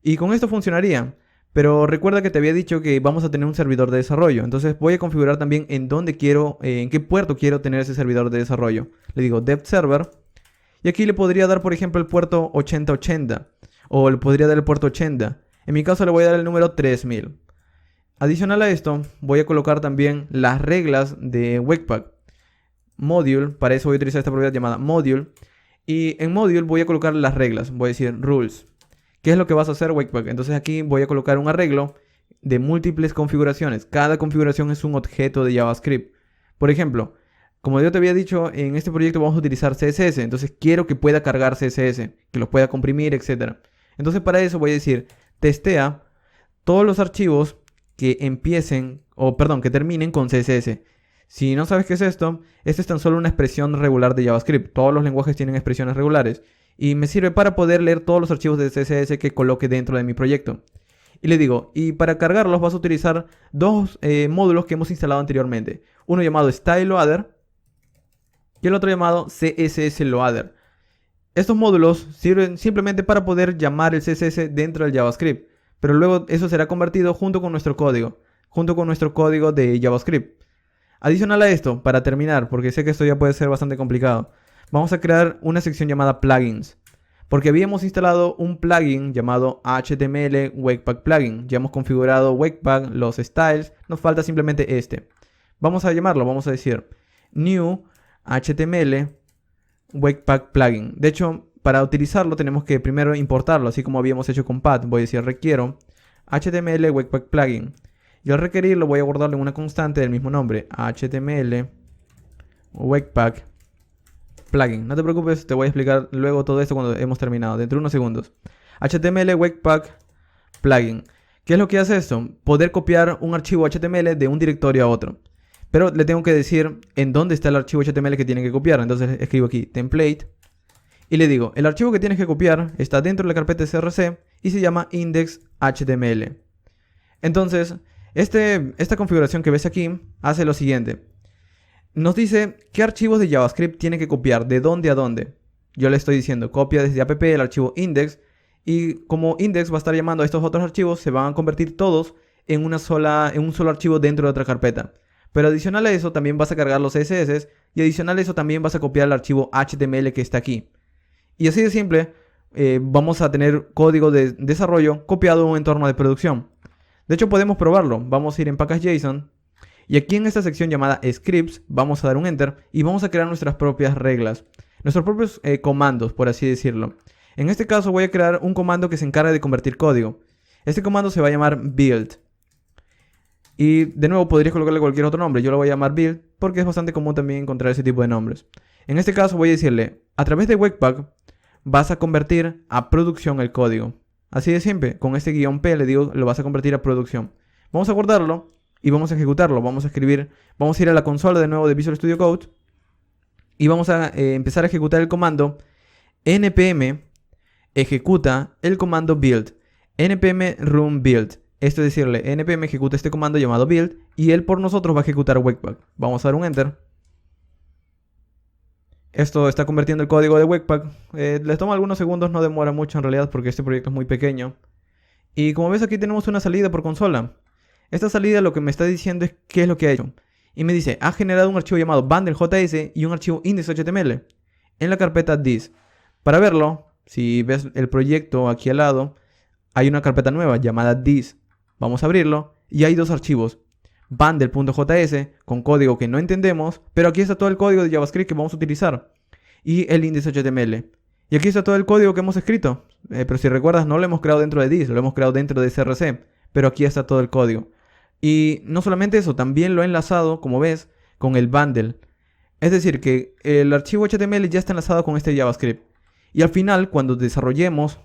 Y con esto funcionaría. Pero recuerda que te había dicho que vamos a tener un servidor de desarrollo. Entonces voy a configurar también en qué puerto quiero tener ese servidor de desarrollo. Le digo dev server. Y aquí le podría dar, por ejemplo, el puerto 8080. O le podría dar el puerto 80. En mi caso le voy a dar el número 3000. Adicional a esto, voy a colocar también las reglas de Webpack. Module, para eso voy a utilizar esta propiedad llamada module. Y en module voy a colocar las reglas. Voy a decir rules. ¿Qué es lo que vas a hacer, Webpack? Entonces aquí voy a colocar un arreglo de múltiples configuraciones. Cada configuración es un objeto de JavaScript. Por ejemplo, Como yo te había dicho, en este proyecto vamos a utilizar CSS, entonces quiero que pueda cargar CSS, que los pueda comprimir, etc. Entonces para eso voy a decir, testea todos los archivos que empiecen, o perdón, que terminen con CSS. Si no sabes qué es esto es tan solo una expresión regular de JavaScript. Todos los lenguajes tienen expresiones regulares. Y me sirve para poder leer todos los archivos de CSS que coloque dentro de mi proyecto. Y le digo, y para cargarlos vas a utilizar dos módulos que hemos instalado anteriormente. Uno llamado StyleLoader y el otro llamado CSSLoader. Estos módulos sirven simplemente para poder llamar el CSS dentro del JavaScript. Pero luego eso será convertido junto con nuestro código de JavaScript. Adicional a esto, para terminar, porque sé que esto ya puede ser bastante complicado, vamos a crear una sección llamada plugins. Porque habíamos instalado un plugin llamado HTML Webpack Plugin. Ya hemos configurado Webpack, los styles, nos falta simplemente este. Vamos a llamarlo, vamos a decir New HTML Webpack Plugin. De hecho, para utilizarlo tenemos que primero importarlo, así como habíamos hecho con Path. Voy a decir requiero HTML Webpack Plugin. Y al requerirlo voy a guardarle una constante del mismo nombre, HTML Webpack Plugin. No te preocupes, te voy a explicar luego todo esto cuando hemos terminado, dentro de unos segundos. HTML Webpack Plugin. ¿Qué es lo que hace esto? Poder copiar un archivo HTML de un directorio a otro. Pero le tengo que decir en dónde está el archivo HTML que tiene que copiar. Entonces escribo aquí template y le digo, el archivo que tienes que copiar está dentro de la carpeta src y se llama index.html. Entonces, esta configuración que ves aquí hace lo siguiente. Nos dice qué archivos de JavaScript tiene que copiar, de dónde a dónde. Yo le estoy diciendo copia desde app el archivo index, y como index va a estar llamando a estos otros archivos, se van a convertir todos en un solo archivo dentro de otra carpeta. Pero adicional a eso también vas a cargar los CSS y adicional a eso también vas a copiar el archivo HTML que está aquí. Y así de simple, vamos a tener código de desarrollo copiado en un entorno de producción. De hecho podemos probarlo. Vamos a ir en package.json y aquí en esta sección llamada scripts vamos a dar un enter y vamos a crear nuestras propias reglas. Nuestros propios comandos, por así decirlo. En este caso voy a crear un comando que se encarga de convertir código. Este comando se va a llamar build. Y de nuevo podrías colocarle cualquier otro nombre. Yo lo voy a llamar build porque es bastante común también encontrar ese tipo de nombres. En este caso voy a decirle, a través de Webpack vas a convertir a producción el código. Así de simple, con este guión P le digo, lo vas a convertir a producción. Vamos a guardarlo y vamos a ejecutarlo. Vamos a ir a la consola de nuevo de Visual Studio Code y vamos a empezar a ejecutar el comando npm ejecuta el comando build, npm run build. Esto es decirle, npm ejecuta este comando llamado build y él por nosotros va a ejecutar Webpack. Vamos a dar un enter. Esto está convirtiendo el código de Webpack. Les toma algunos segundos, no demora mucho en realidad porque este proyecto es muy pequeño. Y como ves aquí tenemos una salida por consola. Esta salida lo que me está diciendo es qué es lo que ha hecho. Y me dice, ha generado un archivo llamado bundle.js y un archivo index.html en la carpeta this. Para verlo, si ves el proyecto aquí al lado, hay una carpeta nueva llamada this. Vamos a abrirlo y hay dos archivos. Bundle.js con código que no entendemos, pero aquí está todo el código de JavaScript que vamos a utilizar. Y el index.html. Y aquí está todo el código que hemos escrito. Pero si recuerdas, no lo hemos creado dentro de this, lo hemos creado dentro de src. Pero aquí está todo el código. Y no solamente eso, también lo he enlazado, como ves, con el bundle. Es decir, que el archivo HTML ya está enlazado con este JavaScript. Y al final, cuando despleguemos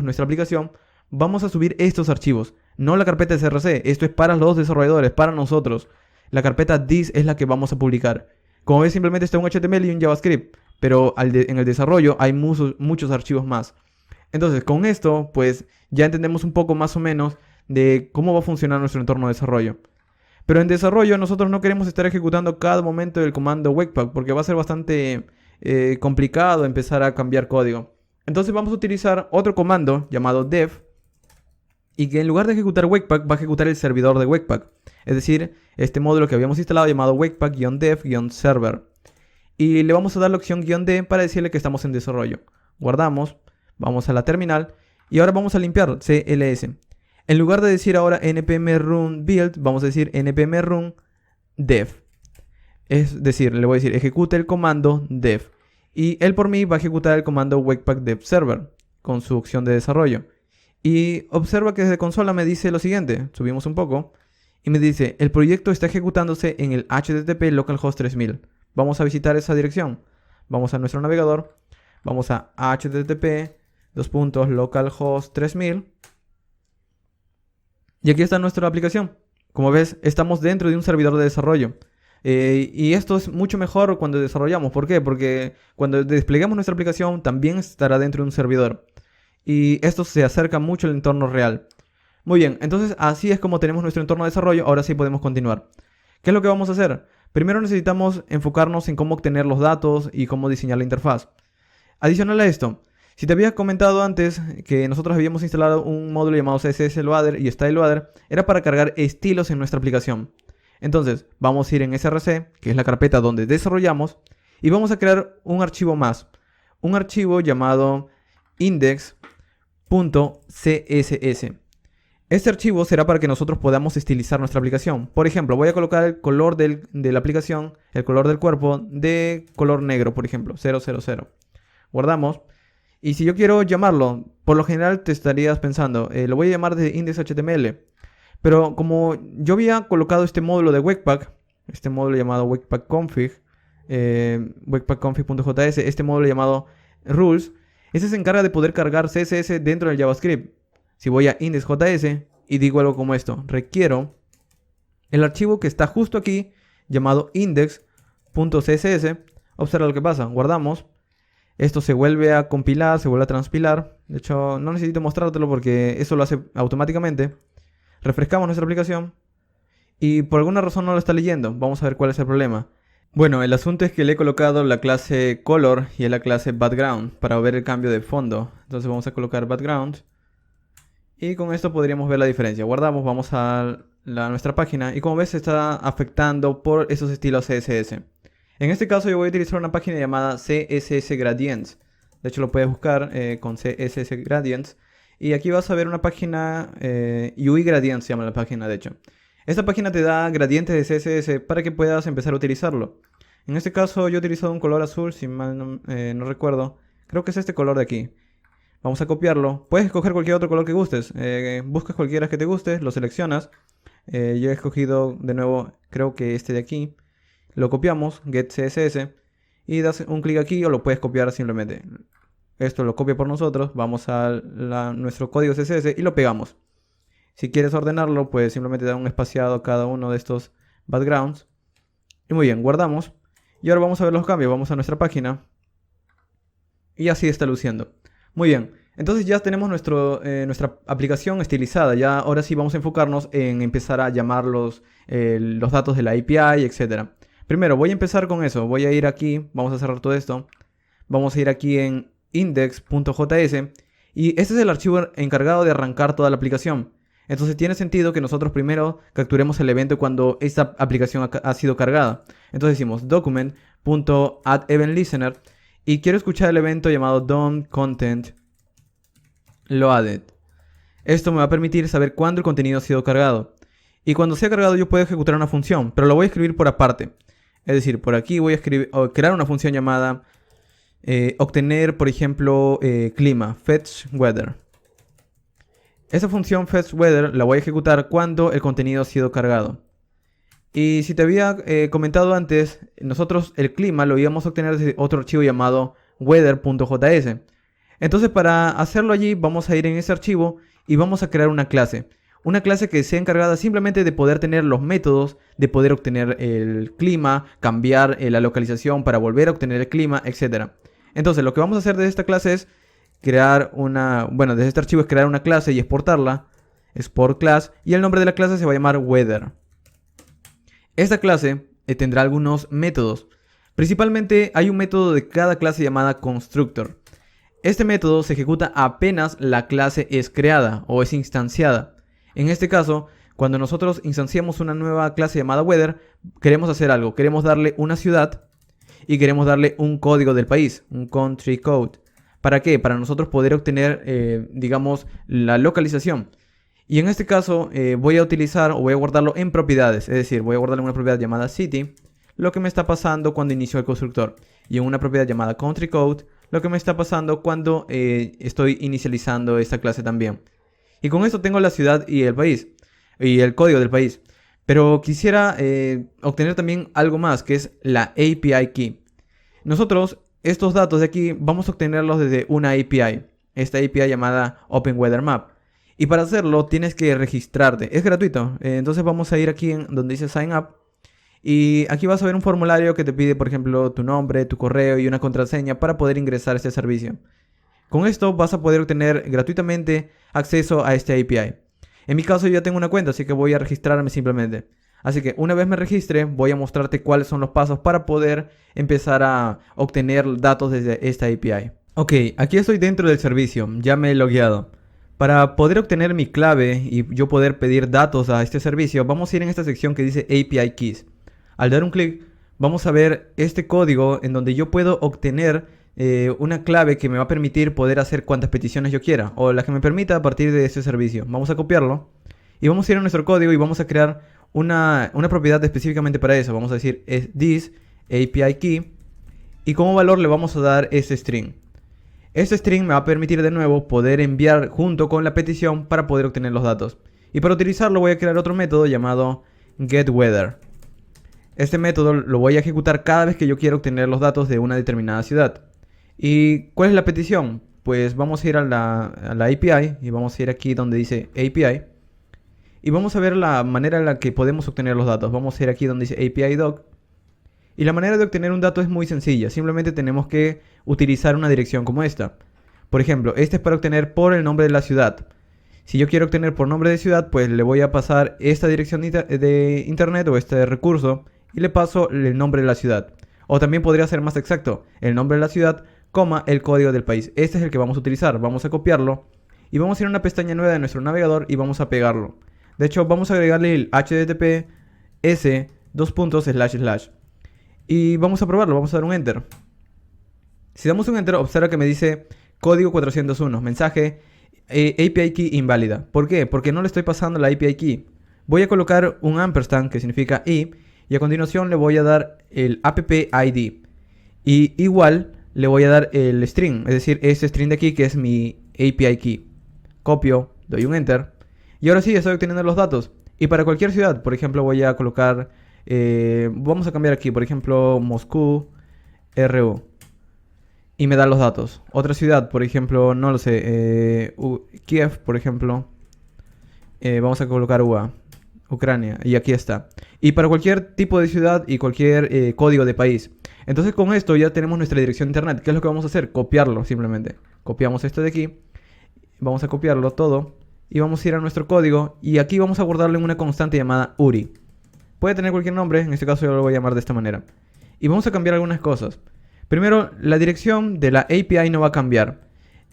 nuestra aplicación, vamos a subir estos archivos. No la carpeta src, esto es para los desarrolladores, para nosotros. La carpeta this es la que vamos a publicar. Como ves, simplemente está un HTML y un JavaScript. Pero en el desarrollo hay muchos archivos más. Entonces, con esto, pues ya entendemos un poco más o menos de cómo va a funcionar nuestro entorno de desarrollo. Pero en desarrollo nosotros no queremos estar ejecutando cada momento del comando Webpack porque va a ser bastante complicado empezar a cambiar código. Entonces vamos a utilizar otro comando llamado dev y que en lugar de ejecutar Webpack va a ejecutar el servidor de Webpack. Es decir, este módulo que habíamos instalado llamado Webpack-dev-server. Y le vamos a dar la opción "-d" para decirle que estamos en desarrollo. Guardamos, vamos a la terminal y ahora vamos a limpiar cls. En lugar de decir ahora npm run build, vamos a decir npm run dev. Es decir, le voy a decir ejecuta el comando dev. Y él por mí va a ejecutar el comando Webpack dev server con su opción de desarrollo. Y observa que desde consola me dice lo siguiente. Subimos un poco y me dice, el proyecto está ejecutándose en el HTTP localhost 3000. Vamos a visitar esa dirección. Vamos a nuestro navegador, vamos a http://localhost 3000 y aquí está nuestra aplicación. Como ves, estamos dentro de un servidor de desarrollo. Y esto es mucho mejor cuando desarrollamos. ¿Por qué? Porque cuando desplegamos nuestra aplicación también estará dentro de un servidor. Y esto se acerca mucho al entorno real. Muy bien, entonces así es como tenemos nuestro entorno de desarrollo. Ahora sí podemos continuar. ¿Qué es lo que vamos a hacer? Primero necesitamos enfocarnos en cómo obtener los datos y cómo diseñar la interfaz. Adicional a esto, si te había comentado antes que nosotros habíamos instalado un módulo llamado CSS Loader y Style Loader, era para cargar estilos en nuestra aplicación. Entonces, vamos a ir en src, que es la carpeta donde desarrollamos, y vamos a crear un archivo más. Un archivo llamado index.css. Este archivo será para que nosotros podamos estilizar nuestra aplicación. Por ejemplo, voy a colocar el color de la aplicación, el color del cuerpo, de color negro, por ejemplo, 000. Guardamos. Y si yo quiero llamarlo, por lo general te estarías pensando, lo voy a llamar de index.html. Pero como yo había colocado este módulo de Webpack, este módulo llamado Webpack Config, webpackconfig.js, este módulo llamado rules, ese se encarga de poder cargar CSS dentro del JavaScript. Si voy a index.js y digo algo como esto, requiero el archivo que está justo aquí, llamado index.css, observa lo que pasa, guardamos. Esto se vuelve a compilar, se vuelve a transpilar. De hecho, no necesito mostrártelo porque eso lo hace automáticamente. Refrescamos nuestra aplicación y por alguna razón no lo está leyendo. Vamos a ver cuál es el problema. Bueno, el asunto es que le he colocado la clase color y la clase background para ver el cambio de fondo. Entonces vamos a colocar background y con esto podríamos ver la diferencia. Guardamos, vamos a nuestra página y como ves se está afectando por esos estilos CSS. En este caso yo voy a utilizar una página llamada CSS Gradients. De hecho lo puedes buscar con CSS Gradients. Y aquí vas a ver una página, UI Gradients se llama la página de hecho. Esta página te da gradientes de CSS para que puedas empezar a utilizarlo. En este caso yo he utilizado un color azul, si mal no recuerdo. Creo que es este color de aquí. Vamos a copiarlo. Puedes escoger cualquier otro color que gustes. Buscas cualquiera que te guste, lo seleccionas. Yo he escogido de nuevo, creo que este de aquí. Lo copiamos, get CSS, y das un clic aquí o lo puedes copiar simplemente. Esto lo copia por nosotros, vamos a nuestro código CSS y lo pegamos. Si quieres ordenarlo, pues simplemente dar un espaciado a cada uno de estos backgrounds. Y muy bien, guardamos. Y ahora vamos a ver los cambios, vamos a nuestra página. Y así está luciendo. Muy bien, entonces ya tenemos nuestra aplicación estilizada. Ya ahora sí vamos a enfocarnos en empezar a llamar los datos de la API, etc. Primero voy a empezar con eso, voy a ir aquí, vamos a cerrar todo esto. Vamos a ir aquí en index.js y este es el archivo encargado de arrancar toda la aplicación. Entonces tiene sentido que nosotros primero capturemos el evento cuando esta aplicación ha sido cargada. Entonces decimos document.addEventListener y quiero escuchar el evento llamado DOM.CONTENT.LOADED. Esto me va a permitir saber cuándo el contenido ha sido cargado. Y cuando sea cargado yo puedo ejecutar una función, pero lo voy a escribir por aparte. Es decir, por aquí voy a crear una función llamada obtener, por ejemplo, clima, fetch weather. Esa función fetch weather la voy a ejecutar cuando el contenido ha sido cargado. Y si te había comentado antes, nosotros el clima lo íbamos a obtener desde otro archivo llamado weather.js. Entonces para hacerlo allí vamos a ir en ese archivo y vamos a crear una clase. Una clase que sea encargada simplemente de poder tener los métodos, de poder obtener el clima, cambiar la localización para volver a obtener el clima, etc. Entonces lo que vamos a hacer desde esta clase es crear desde este archivo es crear una clase y exportarla. Export class y el nombre de la clase se va a llamar weather. Esta clase tendrá algunos métodos. Principalmente hay un método de cada clase llamada constructor. Este método se ejecuta apenas la clase es creada o es instanciada. En este caso, cuando nosotros instanciamos una nueva clase llamada weather, queremos hacer algo. Queremos darle una ciudad y queremos darle un código del país, un country code. ¿Para qué? Para nosotros poder obtener, digamos, la localización. Y en este caso voy a utilizar o voy a guardarlo en propiedades. Es decir, voy a guardarle una propiedad llamada city, lo que me está pasando cuando inicio el constructor. Y en una propiedad llamada country code, lo que me está pasando cuando estoy inicializando esta clase también. Y con esto tengo la ciudad y el país. Y el código del país. Pero quisiera obtener también algo más, que es la API Key. Nosotros, estos datos de aquí, vamos a obtenerlos desde una API. Esta API llamada Open Weather Map. Y para hacerlo tienes que registrarte. Es gratuito. Entonces vamos a ir aquí en donde dice Sign Up. Y aquí vas a ver un formulario que te pide, por ejemplo, tu nombre, tu correo y una contraseña para poder ingresar a este servicio. Con esto vas a poder obtener gratuitamente acceso a este API. En mi caso yo ya tengo una cuenta, así que voy a registrarme simplemente. Así que una vez me registre, voy a mostrarte cuáles son los pasos para poder empezar a obtener datos desde esta API. Ok, aquí estoy dentro del servicio, ya me he logueado. Para poder obtener mi clave y yo poder pedir datos a este servicio, vamos a ir en esta sección que dice API Keys. Al dar un clic, vamos a ver este código en donde yo puedo obtener una clave que me va a permitir poder hacer cuantas peticiones yo quiera, o la que me permita a partir de este servicio. Vamos a copiarlo y vamos a ir a nuestro código y vamos a crear una propiedad específicamente para eso. Vamos a decir es this API key y como valor le vamos a dar este string. Este string me va a permitir de nuevo poder enviar junto con la petición para poder obtener los datos. Y para utilizarlo voy a crear otro método llamado getWeather. Este método lo voy a ejecutar cada vez que yo quiera obtener los datos de una determinada ciudad. ¿Y cuál es la petición? Pues vamos a ir a la API y vamos a ir aquí donde dice API. Y vamos a ver la manera en la que podemos obtener los datos. Vamos a ir aquí donde dice API doc. Y la manera de obtener un dato es muy sencilla. Simplemente tenemos que utilizar una dirección como esta. Por ejemplo, este es para obtener por el nombre de la ciudad. Si yo quiero obtener por nombre de ciudad, pues le voy a pasar esta dirección de internet o este recurso y le paso el nombre de la ciudad. O también podría ser más exacto, el nombre de la ciudad, coma, el código del país. Este es el que vamos a utilizar. Vamos a copiarlo y vamos a ir a una pestaña nueva de nuestro navegador y vamos a pegarlo. De hecho, vamos a agregarle el https :// y vamos a probarlo. Vamos a dar un enter. Si damos un enter, observa que me dice código 401, mensaje API key inválida. ¿Por qué? Porque no le estoy pasando la API key. Voy a colocar un ampersand que significa y a continuación le voy a dar el app ID. Y igual le voy a dar el string, es decir, este string de aquí que es mi API key. Copio, doy un enter y ahora sí estoy obteniendo los datos. Y para cualquier ciudad, por ejemplo, voy a colocar, vamos a cambiar aquí, por ejemplo, Moscú, RU. Y me da los datos. Otra ciudad, por ejemplo, no lo sé, Kiev, por ejemplo. Vamos a colocar UA, Ucrania, y aquí está. Y para cualquier tipo de ciudad y cualquier código de país. Entonces con esto ya tenemos nuestra dirección de internet. ¿Qué es lo que vamos a hacer? Copiarlo simplemente. Copiamos esto de aquí. Vamos a copiarlo todo. Y vamos a ir a nuestro código. Y aquí vamos a guardarlo en una constante llamada URI. Puede tener cualquier nombre. En este caso yo lo voy a llamar de esta manera. Y vamos a cambiar algunas cosas. Primero, la dirección de la API no va a cambiar.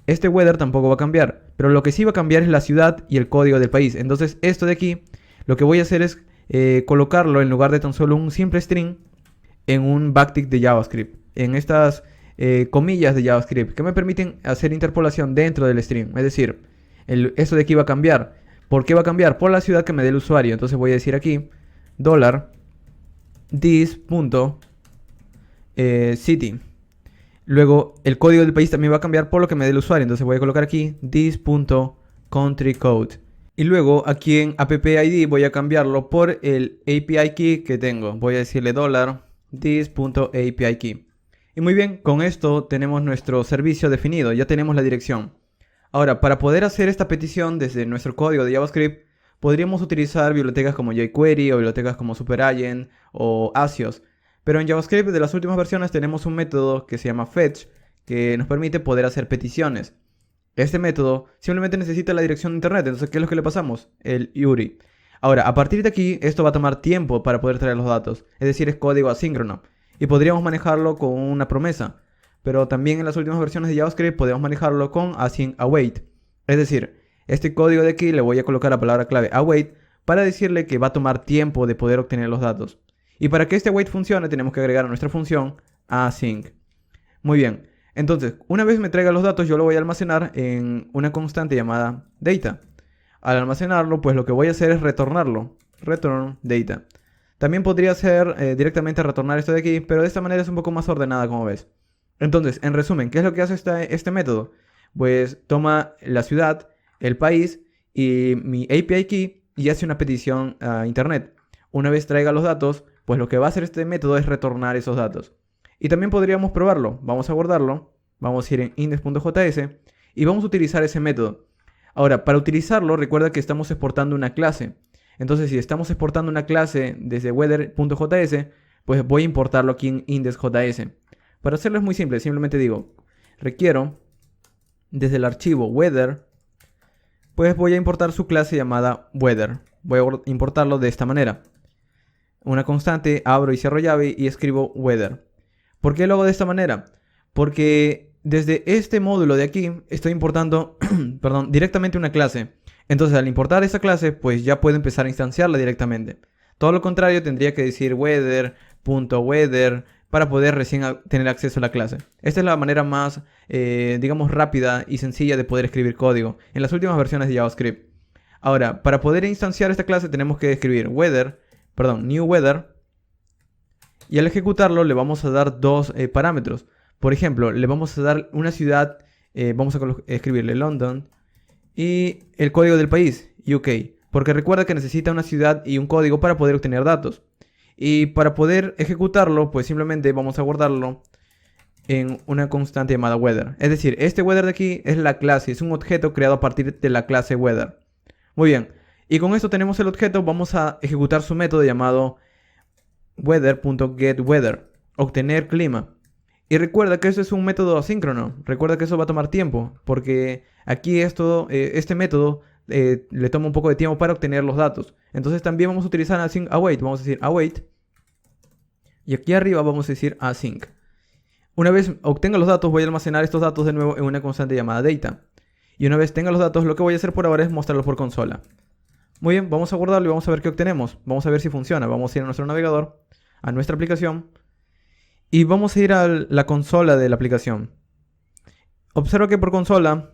Este weather tampoco va a cambiar. Pero lo que sí va a cambiar es la ciudad y el código del país. Entonces esto de aquí, lo que voy a hacer es colocarlo en lugar de tan solo un simple string en un backtick de JavaScript. En estas comillas de JavaScript que me permiten hacer interpolación dentro del string. Es decir, esto de aquí va a cambiar. ¿Por qué va a cambiar? Por la ciudad que me dé el usuario. Entonces voy a decir aquí $this.city. Luego el código del país también va a cambiar por lo que me dé el usuario. Entonces voy a colocar aquí this.countrycode. Y luego aquí en app.id voy a cambiarlo por el API key que tengo. Voy a decirle $this.API key. Y muy bien, con esto tenemos nuestro servicio definido. Ya tenemos la dirección. Ahora, para poder hacer esta petición desde nuestro código de JavaScript, podríamos utilizar bibliotecas como jQuery o bibliotecas como SuperAgent o Axios. Pero en JavaScript de las últimas versiones tenemos un método que se llama fetch, que nos permite poder hacer peticiones. Este método simplemente necesita la dirección de internet. Entonces, ¿qué es lo que le pasamos? El URI. Ahora, a partir de aquí, esto va a tomar tiempo para poder traer los datos. Es decir, es código asíncrono. Y podríamos manejarlo con una promesa. Pero también en las últimas versiones de JavaScript podemos manejarlo con async await. Es decir, este código de aquí le voy a colocar la palabra clave await para decirle que va a tomar tiempo de poder obtener los datos. Y para que este await funcione tenemos que agregar a nuestra función async. Muy bien. Entonces, una vez me traiga los datos, yo lo voy a almacenar en una constante llamada data. Al almacenarlo, pues lo que voy a hacer es retornarlo. Return data. También podría ser directamente retornar esto de aquí, pero de esta manera es un poco más ordenada, como ves. Entonces, en resumen, ¿qué es lo que hace este método? Pues toma la ciudad, el país y mi API key y hace una petición a internet. Una vez traiga los datos, pues lo que va a hacer este método es retornar esos datos. Y también podríamos probarlo. Vamos a guardarlo. Vamos a ir en index.js y vamos a utilizar ese método. Ahora, para utilizarlo, recuerda que estamos exportando una clase. Entonces, si estamos exportando una clase desde weather.js, pues voy a importarlo aquí en index.js. Para hacerlo es muy simple. Simplemente digo, requiero desde el archivo weather, pues voy a importar su clase llamada weather. Voy a importarlo de esta manera. Una constante, abro y cierro llave y escribo weather. ¿Por qué lo hago de esta manera? Porque desde este módulo de aquí estoy importando perdón, directamente una clase. Entonces al importar esta clase, pues ya puedo empezar a instanciarla directamente. Todo lo contrario, tendría que decir weather.weather para poder recién tener acceso a la clase. Esta es la manera más, digamos, rápida y sencilla de poder escribir código en las últimas versiones de JavaScript. Ahora, para poder instanciar esta clase tenemos que escribir new weather, y al ejecutarlo le vamos a dar dos parámetros. Por ejemplo, le vamos a dar una ciudad, vamos a escribirle London, y el código del país, UK, porque recuerda que necesita una ciudad y un código para poder obtener datos. Y para poder ejecutarlo, pues simplemente vamos a guardarlo en una constante llamada weather. Es decir, este weather de aquí es la clase, es un objeto creado a partir de la clase weather. Muy bien, y con esto tenemos el objeto, vamos a ejecutar su método llamado weather.getWeather, obtener clima. Y recuerda que eso es un método asíncrono, recuerda que eso va a tomar tiempo, porque aquí este método le toma un poco de tiempo para obtener los datos. Entonces también vamos a utilizar await, vamos a decir await, y aquí arriba vamos a decir async. Una vez obtenga los datos, voy a almacenar estos datos de nuevo en una constante llamada data. Y una vez tenga los datos, lo que voy a hacer por ahora es mostrarlos por consola. Muy bien, vamos a guardarlo y vamos a ver qué obtenemos. Vamos a ver si funciona. Vamos a ir a nuestro navegador, a nuestra aplicación, y vamos a ir a la consola de la aplicación. Observa que por consola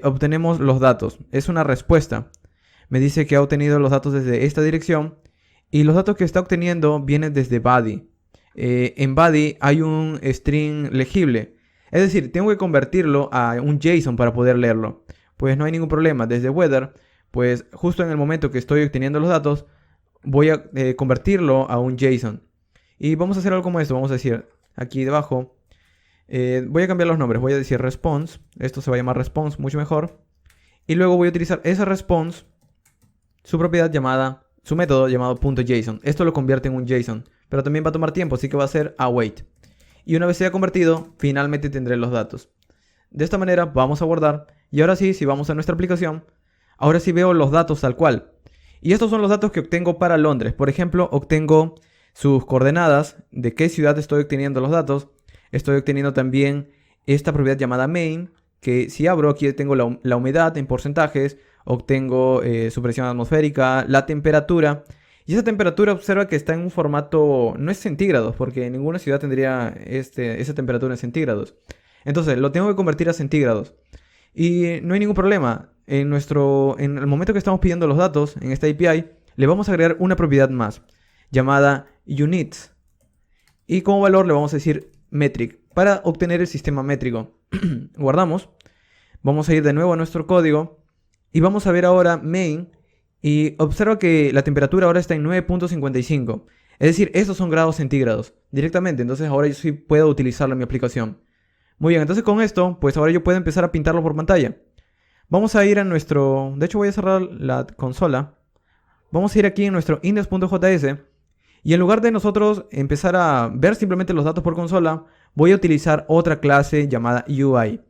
obtenemos los datos. Es una respuesta. Me dice que ha obtenido los datos desde esta dirección, y los datos que está obteniendo vienen desde body. En body hay un string legible. Es decir, tengo que convertirlo a un JSON para poder leerlo. Pues no hay ningún problema. Desde weather, pues justo en el momento que estoy obteniendo los datos, voy a convertirlo a un JSON. Y vamos a hacer algo como esto. Vamos a decir aquí debajo, voy a cambiar los nombres. Voy a decir response. Esto se va a llamar response, mucho mejor. Y luego voy a utilizar esa response, su propiedad llamada, su método llamado .json. Esto lo convierte en un JSON, pero también va a tomar tiempo, así que va a ser await. Y una vez sea convertido, finalmente tendré los datos. De esta manera vamos a guardar. Y ahora sí, si vamos a nuestra aplicación, ahora sí veo los datos tal cual. Y estos son los datos que obtengo para Londres. Por ejemplo, obtengo sus coordenadas, de qué ciudad estoy obteniendo los datos. Estoy obteniendo también esta propiedad llamada main, que si abro aquí tengo la humedad en porcentajes, obtengo su presión atmosférica, la temperatura. Y esa temperatura observa que está en un formato, no es centígrados, porque ninguna ciudad tendría esa temperatura en centígrados. Entonces lo tengo que convertir a centígrados. Y no hay ningún problema. En el momento que estamos pidiendo los datos, en esta API, le vamos a agregar una propiedad más, llamada units. Y como valor le vamos a decir metric, para obtener el sistema métrico. Guardamos. Vamos a ir de nuevo a nuestro código. Y vamos a ver ahora main. Y observa que la temperatura ahora está en 9.55. Es decir, estos son grados centígrados directamente. Entonces ahora yo sí puedo utilizarlo en mi aplicación. Muy bien, entonces con esto, pues ahora yo puedo empezar a pintarlo por pantalla. Vamos a ir a nuestro... De hecho voy a cerrar la consola. Vamos a ir aquí en nuestro index.js. Y en lugar de nosotros empezar a ver simplemente los datos por consola, voy a utilizar otra clase llamada UI.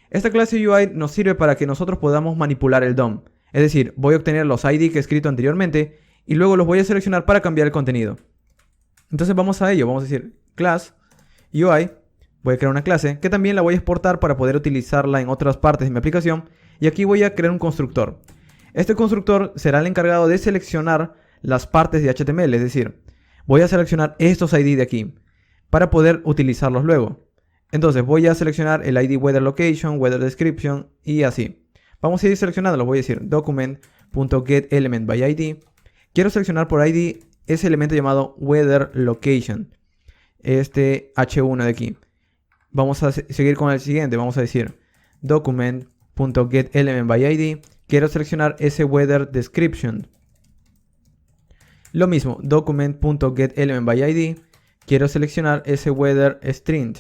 Esta clase UI nos sirve para que nosotros podamos manipular el DOM. Es decir, voy a obtener los ID que he escrito anteriormente y luego los voy a seleccionar para cambiar el contenido. Entonces vamos a ello. Vamos a decir class UI. Voy a crear una clase que también la voy a exportar para poder utilizarla en otras partes de mi aplicación. Y aquí voy a crear un constructor. Este constructor será el encargado de seleccionar las partes de HTML. Es decir, voy a seleccionar estos ID de aquí para poder utilizarlos luego. Entonces voy a seleccionar el ID weather location, weather description y así. Vamos a ir seleccionando, voy a decir document.getElementById. Quiero seleccionar por ID ese elemento llamado weather location, este H1 de aquí. Vamos a seguir con el siguiente, vamos a decir document.getElementById. Quiero seleccionar ese weather description. Lo mismo, document.getElementById. Quiero seleccionar ese weather string.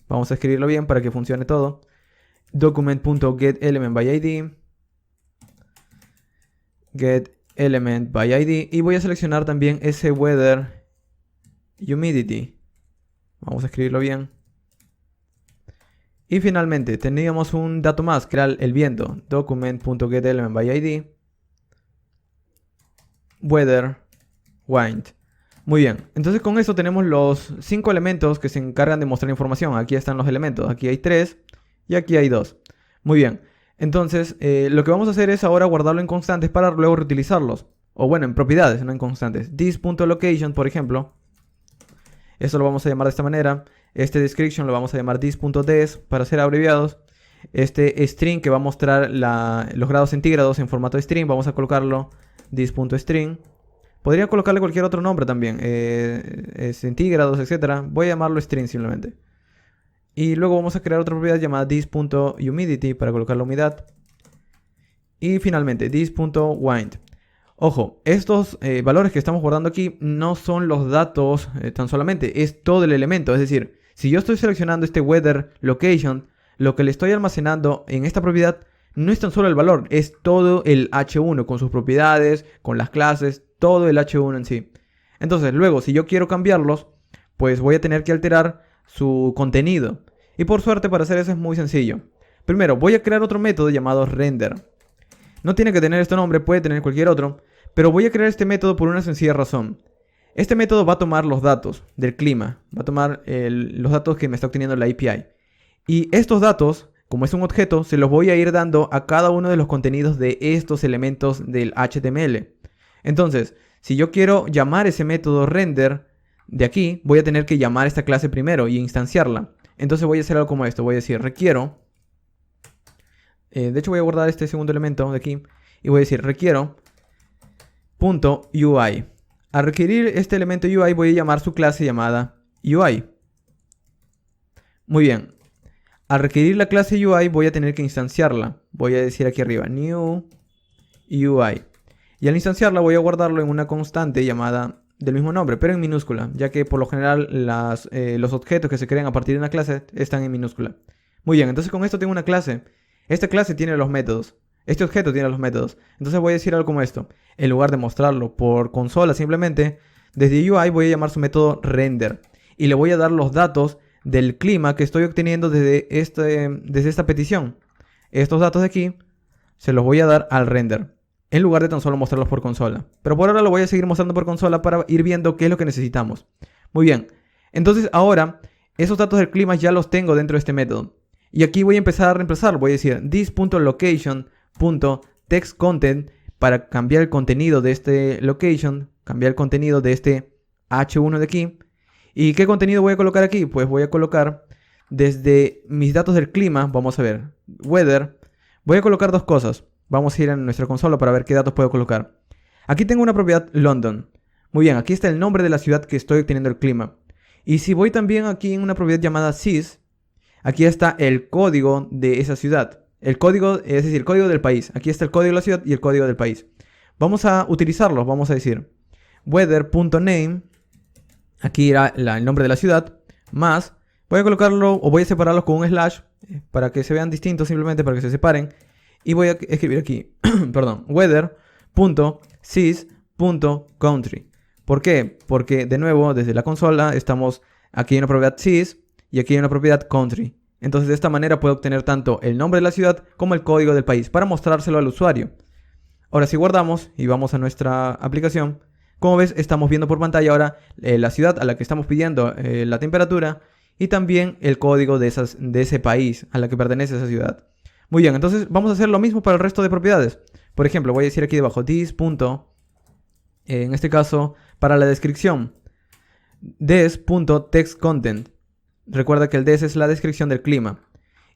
Vamos a escribirlo bien para que funcione todo. Document.getElementById. GetElementById. Y voy a seleccionar también ese weather humidity. Vamos a escribirlo bien. Y finalmente teníamos un dato más, que era el viento. Document.getElementById. Weather wind. Muy bien, entonces con eso tenemos los 5 elementos que se encargan de mostrar información. Aquí están los elementos, aquí hay 3 y aquí hay 2. Muy bien, entonces lo que vamos a hacer es ahora guardarlo en constantes para luego reutilizarlos. O bueno, en propiedades, no en constantes. This.location, por ejemplo. Eso lo vamos a llamar de esta manera. Este description lo vamos a llamar this.des para ser abreviados. Este string que va a mostrar los grados centígrados en formato de string, vamos a colocarlo this.string. Podría colocarle cualquier otro nombre también, centígrados, etc. Voy a llamarlo string simplemente. Y luego vamos a crear otra propiedad llamada this.humidity para colocar la humedad. Y finalmente this.wind. Ojo, estos valores que estamos guardando aquí no son los datos tan solamente, es todo el elemento. Es decir, si yo estoy seleccionando este weather location, lo que le estoy almacenando en esta propiedad no es tan solo el valor, es todo el H1 con sus propiedades, con las clases, todo el H1 en sí. Entonces luego, si yo quiero cambiarlos, pues voy a tener que alterar su contenido. Y por suerte para hacer eso es muy sencillo. Primero, voy a crear otro método llamado render. No tiene que tener este nombre, puede tener cualquier otro. Pero voy a crear este método por una sencilla razón. Este método va a tomar los datos del clima. Va a tomar los datos que me está obteniendo la API. Y estos datos, como es un objeto, se los voy a ir dando a cada uno de los contenidos de estos elementos del HTML. Entonces, si yo quiero llamar ese método render de aquí, voy a tener que llamar esta clase primero y instanciarla. Entonces voy a hacer algo como esto. Voy a decir requiero. De hecho voy a guardar este segundo elemento de aquí. Y voy a decir requiero .ui. Al requerir este elemento UI voy a llamar su clase llamada UI. Muy bien. Al requerir la clase UI voy a tener que instanciarla. Voy a decir aquí arriba new UI. Y al instanciarla voy a guardarlo en una constante llamada del mismo nombre, pero en minúscula, ya que por lo general los objetos que se crean a partir de una clase están en minúscula. Muy bien, entonces con esto tengo una clase. Esta clase tiene los métodos. Este objeto tiene los métodos. Entonces voy a decir algo como esto. En lugar de mostrarlo por consola simplemente, desde UI voy a llamar su método render. Y le voy a dar los datos del clima que estoy obteniendo desde esta petición. Estos datos de aquí se los voy a dar al render. En lugar de tan solo mostrarlos por consola. Pero por ahora lo voy a seguir mostrando por consola para ir viendo qué es lo que necesitamos. Muy bien. Entonces ahora esos datos del clima ya los tengo dentro de este método. Y aquí voy a empezar a reemplazar. Voy a decir this.location.textContent para cambiar el contenido de este location, cambiar el contenido de este H1 de aquí. ¿Y qué contenido voy a colocar aquí? Pues voy a colocar desde mis datos del clima, vamos a ver, weather. Voy a colocar dos cosas. Vamos a ir a nuestra consola para ver qué datos puedo colocar. Aquí tengo una propiedad London. Muy bien, aquí está el nombre de la ciudad que estoy obteniendo el clima. Y si voy también aquí en una propiedad llamada sys, aquí está el código de esa ciudad. El código, es decir, el código del país. Aquí está el código de la ciudad y el código del país. Vamos a utilizarlos. Vamos a decir weather.name. Aquí irá el nombre de la ciudad. Más. Voy a colocarlo o voy a separarlos con un slash. Para que se vean distintos, simplemente para que se separen. Y voy a escribir aquí. Perdón. Weather.sys.country. ¿Por qué? Porque de nuevo desde la consola estamos. Aquí hay una propiedad sys. Y aquí hay una propiedad country. Entonces de esta manera puedo obtener tanto el nombre de la ciudad como el código del país para mostrárselo al usuario. Ahora si guardamos y vamos a nuestra aplicación, como ves estamos viendo por pantalla ahora la ciudad a la que estamos pidiendo la temperatura y también el código de ese país a la que pertenece esa ciudad. Muy bien, entonces vamos a hacer lo mismo para el resto de propiedades. Por ejemplo, voy a decir aquí debajo this. En este caso para la descripción des.textContent. Recuerda que el des es la descripción del clima.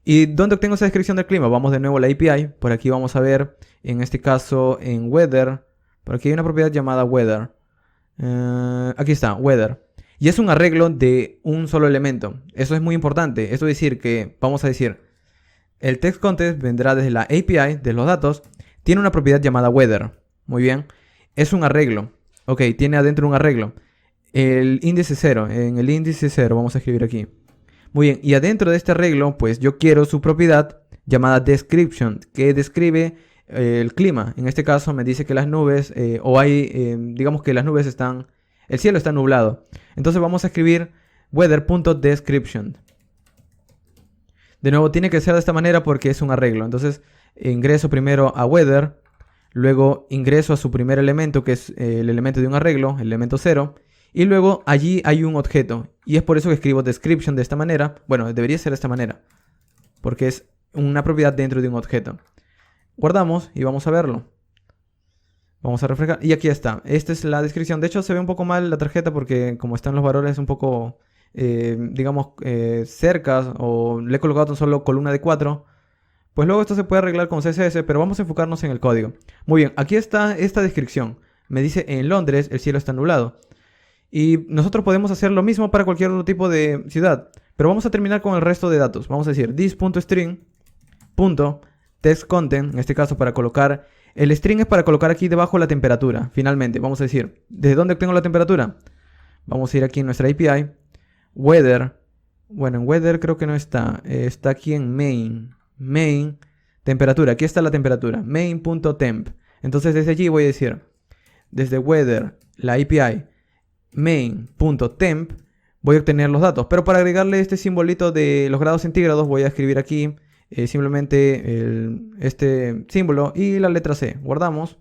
¿Y dónde obtengo esa descripción del clima? Vamos de nuevo a la API. Por aquí vamos a ver, en este caso, en weather. Por aquí hay una propiedad llamada weather. Aquí está, weather. Y es un arreglo de un solo elemento. Eso es muy importante. Esto es decir que, vamos a decir, el text content vendrá desde la API de los datos. Tiene una propiedad llamada weather. Muy bien. Es un arreglo. Ok, tiene adentro un arreglo. El índice 0, en el índice 0 vamos a escribir aquí. Muy bien, y adentro de este arreglo, pues yo quiero su propiedad llamada description, que describe el clima. En este caso me dice que las nubes, digamos que las nubes están, el cielo está nublado. Entonces vamos a escribir weather.description. De nuevo, tiene que ser de esta manera porque es un arreglo. Entonces ingreso primero a weather, luego ingreso a su primer elemento, que es el elemento de un arreglo, el elemento 0. Y luego allí hay un objeto. Y es por eso que escribo description de esta manera. Bueno, debería ser de esta manera, porque es una propiedad dentro de un objeto. Guardamos y vamos a verlo. Vamos a refrescar. Y aquí está. Esta es la descripción. De hecho, se ve un poco mal la tarjeta porque como están los valores un poco, digamos, cerca. O le he colocado tan solo columna de 4. Pues luego esto se puede arreglar con CSS, pero vamos a enfocarnos en el código. Muy bien, aquí está esta descripción. Me dice en Londres el cielo está nublado. Y nosotros podemos hacer lo mismo para cualquier otro tipo de ciudad. Pero vamos a terminar con el resto de datos. Vamos a decir this.string.textContent. En este caso para colocar... El string es para colocar aquí debajo la temperatura. Finalmente, vamos a decir, ¿desde dónde obtengo la temperatura? Vamos a ir aquí en nuestra API. Weather. Bueno, en weather creo que no está. Está aquí en main. Main. Temperatura. Aquí está la temperatura. Main.temp. Entonces desde allí voy a decir, desde weather, la API, main.temp, voy a obtener los datos. Pero para agregarle este simbolito de los grados centígrados voy a escribir aquí simplemente este símbolo y la letra C. Guardamos,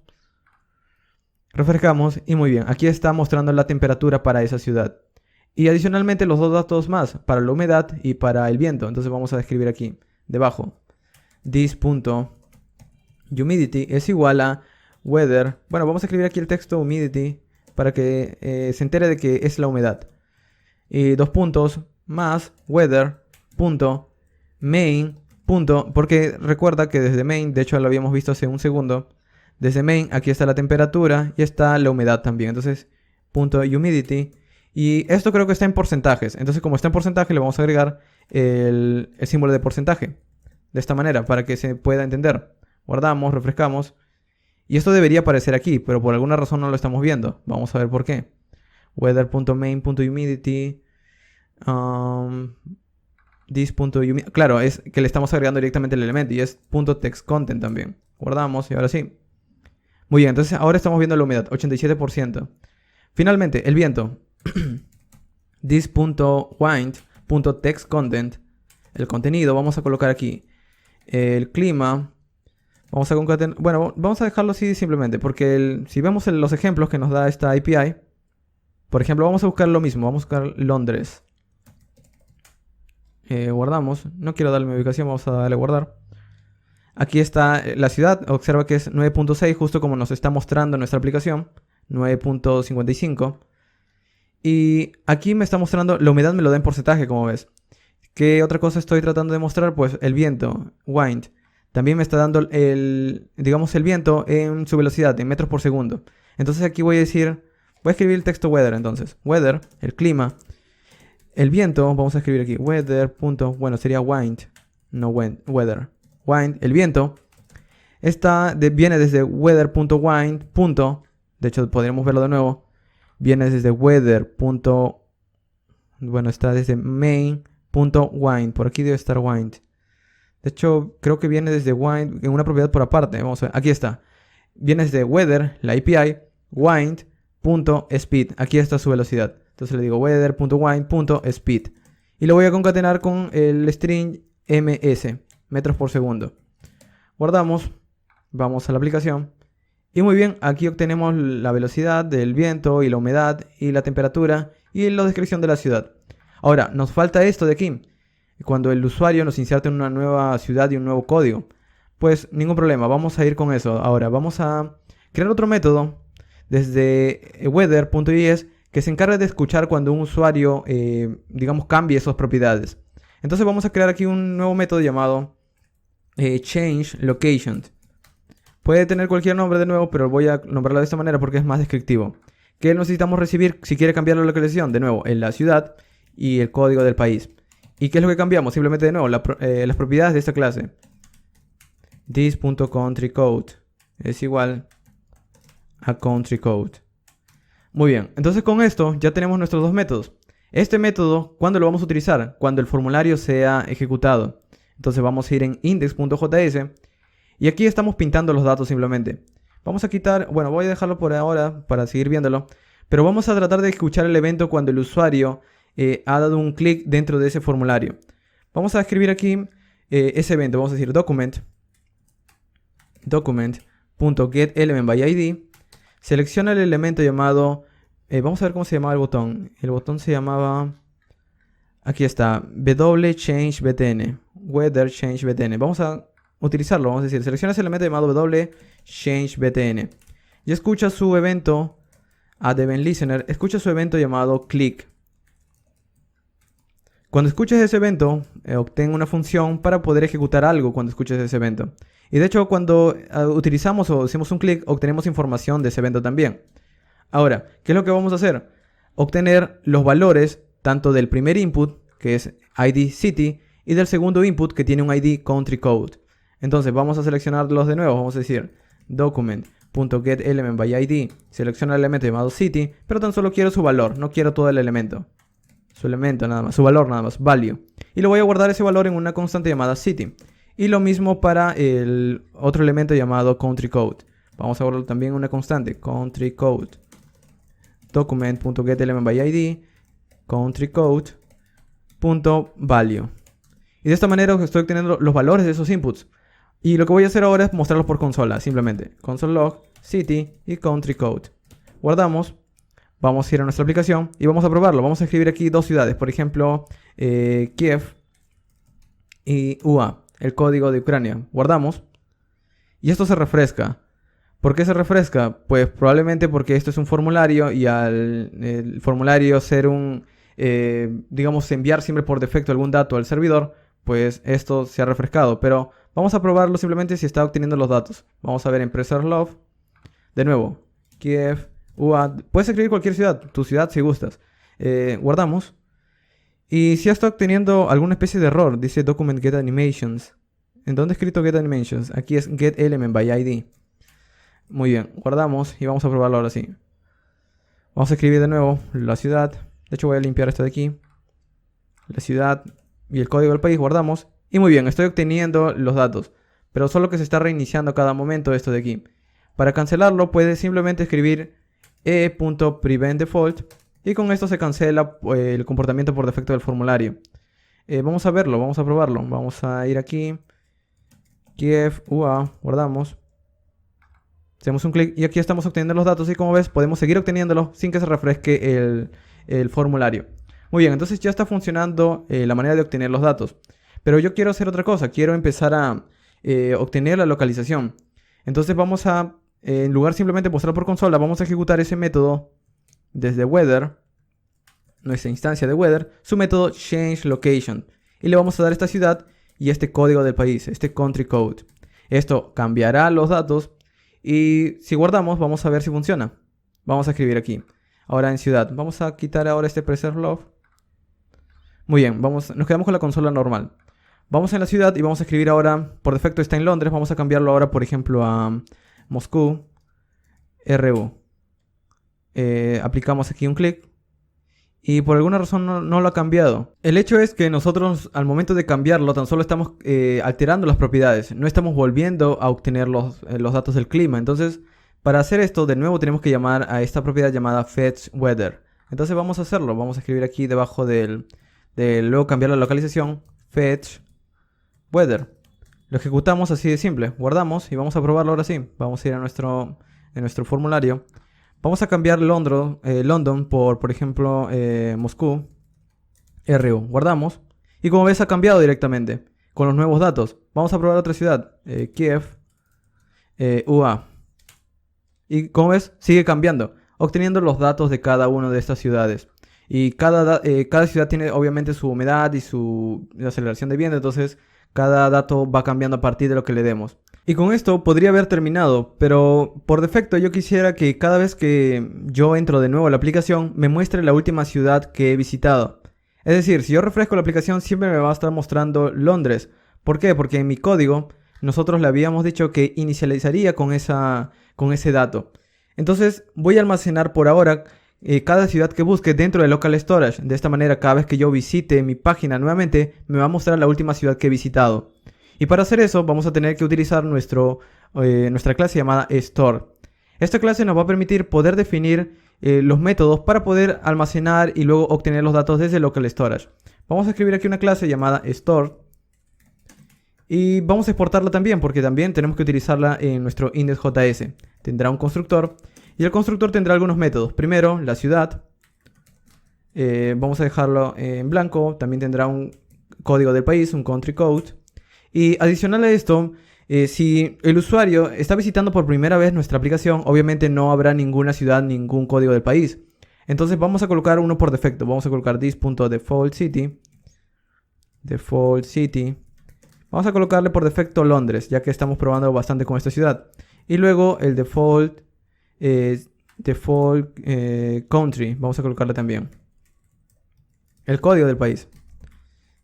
refrescamos y muy bien. Aquí está mostrando la temperatura para esa ciudad. Y adicionalmente los dos datos más, para la humedad y para el viento. Entonces vamos a escribir aquí debajo, this.humidity es igual a weather. Bueno, vamos a escribir aquí el texto humidity para que se entere de que es la humedad. Y dos puntos más weather.main. Porque recuerda que desde main, de hecho lo habíamos visto hace un segundo, desde main aquí está la temperatura y está la humedad también. Entonces .humidity. Y esto creo que está en porcentajes. Entonces como está en porcentaje le vamos a agregar el símbolo de porcentaje. De esta manera para que se pueda entender. Guardamos, refrescamos. Y esto debería aparecer aquí, pero por alguna razón no lo estamos viendo. Vamos a ver por qué. Weather.main.humidity. This.humidity. Claro, es que le estamos agregando directamente el elemento. Y es .textContent también. Guardamos y ahora sí. Muy bien, entonces ahora estamos viendo la humedad. 87%. Finalmente, el viento. This.wind.textContent. El contenido. Vamos a colocar aquí el clima. Vamos a concatenar. Bueno, vamos a dejarlo así simplemente. Porque si vemos los ejemplos que nos da esta API. Por ejemplo, vamos a buscar lo mismo. Vamos a buscar Londres. Guardamos. No quiero darle mi ubicación. Vamos a darle guardar. Aquí está la ciudad. Observa que es 9.6. Justo como nos está mostrando nuestra aplicación. 9.55. Y aquí me está mostrando. La humedad me lo da en porcentaje, como ves. ¿Qué otra cosa estoy tratando de mostrar? Pues el viento. Wind. También me está dando digamos el viento en su velocidad, en metros por segundo. Entonces aquí voy a decir, voy a escribir el texto weather entonces. Weather, el clima. El viento, vamos a escribir aquí, weather. Bueno, sería wind, no weather. Wind, el viento. Viene desde weather.wind. De hecho, podríamos verlo de nuevo. Viene desde weather. Bueno, está desde main.wind. Por aquí debe estar wind. De hecho, creo que viene desde wind en una propiedad por aparte. Vamos a ver. Aquí está. Viene desde weather, la API, wind.speed. Aquí está su velocidad. Entonces le digo weather.wind.speed. Y lo voy a concatenar con el string ms, metros por segundo. Guardamos. Vamos a la aplicación. Y muy bien, aquí obtenemos la velocidad del viento y la humedad y la temperatura y la descripción de la ciudad. Ahora, nos falta esto de aquí. Cuando el usuario nos inserte en una nueva ciudad y un nuevo código. Pues ningún problema, vamos a ir con eso. Ahora vamos a crear otro método desde weather.is que se encarga de escuchar cuando un usuario, digamos, cambie esas propiedades. Entonces vamos a crear aquí un nuevo método llamado changeLocation. Puede tener cualquier nombre de nuevo, pero voy a nombrarlo de esta manera porque es más descriptivo. ¿Qué necesitamos recibir si quiere cambiar la localización? De nuevo, en la ciudad y el código del país. ¿Y qué es lo que cambiamos? Simplemente de nuevo, las propiedades de esta clase. This.countryCode es igual a countryCode. Muy bien, entonces con esto ya tenemos nuestros dos métodos. Este método, ¿cuándo lo vamos a utilizar? Cuando el formulario sea ejecutado. Entonces vamos a ir en index.js y aquí estamos pintando los datos simplemente. Vamos a quitar, bueno, voy a dejarlo por ahora para seguir viéndolo, pero vamos a tratar de escuchar el evento cuando el usuario ha dado un clic dentro de ese formulario. Vamos a escribir aquí ese evento, vamos a decir document.getElementById. Selecciona el elemento llamado, vamos a ver cómo se llamaba el botón. El botón se llamaba, aquí está, wChangeBTN, WeatherChangeBTN. Vamos a utilizarlo, vamos a decir, selecciona ese elemento llamado wChangeBTN. Y escucha su evento, addEventListener, escucha su evento llamado click. Cuando escuches ese evento, obtén una función para poder ejecutar algo cuando escuches ese evento. Y de hecho, cuando utilizamos o hacemos un clic, obtenemos información de ese evento también. Ahora, ¿qué es lo que vamos a hacer? Obtener los valores tanto del primer input, que es ID City, y del segundo input, que tiene un ID Country Code. Entonces, vamos a seleccionarlos de nuevo. Vamos a decir document.getElementById. Selecciona el elemento llamado City, pero tan solo quiero su valor, no quiero todo el elemento. Su elemento nada más, su valor nada más, value. Y lo voy a guardar ese valor en una constante llamada City. Y lo mismo para el otro elemento llamado Country Code. Vamos a guardarlo también en una constante, Country Code. Document.getElementById, Country Code.value. Y de esta manera estoy obteniendo los valores de esos inputs. Y lo que voy a hacer ahora es mostrarlos por consola, simplemente. Console log, city y country code. Guardamos. Vamos a ir a nuestra aplicación y vamos a probarlo. Vamos a escribir aquí dos ciudades, por ejemplo, Kiev y UA, el código de Ucrania. Guardamos y esto se refresca. ¿Por qué se refresca? Pues probablemente porque esto es un formulario y al el formulario ser un, digamos, enviar siempre por defecto algún dato al servidor, pues esto se ha refrescado. Pero vamos a probarlo simplemente si está obteniendo los datos. Vamos a ver en Preserve. De nuevo, Kiev. Puedes escribir cualquier ciudad, tu ciudad si gustas. Guardamos. Y si está obteniendo alguna especie de error, dice document get animations. ¿En dónde he escrito get animations? Aquí es get element by ID. Muy bien, guardamos y vamos a probarlo ahora sí. Vamos a escribir de nuevo la ciudad. De hecho voy a limpiar esto de aquí. La ciudad y el código del país, guardamos. Y muy bien, estoy obteniendo los datos. Pero solo que se está reiniciando a cada momento esto de aquí. Para cancelarlo puedes simplemente escribir e.preventDefault y con esto se cancela el comportamiento por defecto del formulario. Vamos a verlo, vamos a probarlo. Vamos a ir aquí, Kiev, UA, guardamos. Hacemos un clic y aquí estamos obteniendo los datos y como ves podemos seguir obteniéndolos sin que se refresque el formulario. Muy bien, entonces ya está funcionando la manera de obtener los datos. Pero yo quiero hacer otra cosa, quiero empezar a obtener la localización. Entonces vamos a en lugar simplemente de mostrar por consola, vamos a ejecutar ese método desde weather, nuestra instancia de weather, su método changeLocation. Y le vamos a dar esta ciudad y este código del país, este country code. Esto cambiará los datos y si guardamos vamos a ver si funciona. Vamos a escribir aquí. Ahora en ciudad. Vamos a quitar ahora este preserve. Muy bien, nos quedamos con la consola normal. Vamos en la ciudad y vamos a escribir ahora, por defecto está en Londres, vamos a cambiarlo ahora por ejemplo a Moscú, RU. Aplicamos aquí un clic y por alguna razón no lo ha cambiado. El hecho es que nosotros al momento de cambiarlo tan solo estamos alterando las propiedades. No estamos volviendo a obtener los datos del clima. Entonces para hacer esto de nuevo tenemos que llamar a esta propiedad llamada fetchWeather. Entonces vamos a hacerlo. Vamos a escribir aquí debajo de luego cambiar la localización fetchWeather. Lo ejecutamos así de simple, guardamos y vamos a probarlo ahora sí. Vamos a ir a nuestro formulario. Vamos a cambiar London por ejemplo, Moscú, RU. Guardamos. Y como ves ha cambiado directamente con los nuevos datos. Vamos a probar otra ciudad, Kiev, UA. Y como ves sigue cambiando, obteniendo los datos de cada una de estas ciudades. Y cada ciudad tiene obviamente su humedad y su aceleración de viento, entonces cada dato va cambiando a partir de lo que le demos. Y con esto podría haber terminado, pero por defecto yo quisiera que cada vez que yo entro de nuevo a la aplicación me muestre la última ciudad que he visitado. Es decir, si yo refresco la aplicación siempre me va a estar mostrando Londres. ¿Por qué? Porque en mi código nosotros le habíamos dicho que inicializaría con ese dato. Entonces voy a almacenar por ahora cada ciudad que busque dentro de local storage. De esta manera, cada vez que yo visite mi página nuevamente, me va a mostrar la última ciudad que he visitado. Y para hacer eso, vamos a tener que utilizar nuestra clase llamada store. Esta clase nos va a permitir poder definir los métodos para poder almacenar y luego obtener los datos desde local storage. Vamos a escribir aquí una clase llamada store. Y vamos a exportarla también, porque también tenemos que utilizarla en nuestro index.js. Tendrá un constructor y el constructor tendrá algunos métodos. Primero, la ciudad. Vamos a dejarlo en blanco. También tendrá un código del país, un country code. Y adicional a esto, si el usuario está visitando por primera vez nuestra aplicación, obviamente no habrá ninguna ciudad, ningún código del país. Entonces vamos a colocar uno por defecto. Vamos a colocar this.defaultCity. Default city. Vamos a colocarle por defecto Londres, ya que estamos probando bastante con esta ciudad. Y luego el default country. Vamos a colocarle también el código del país.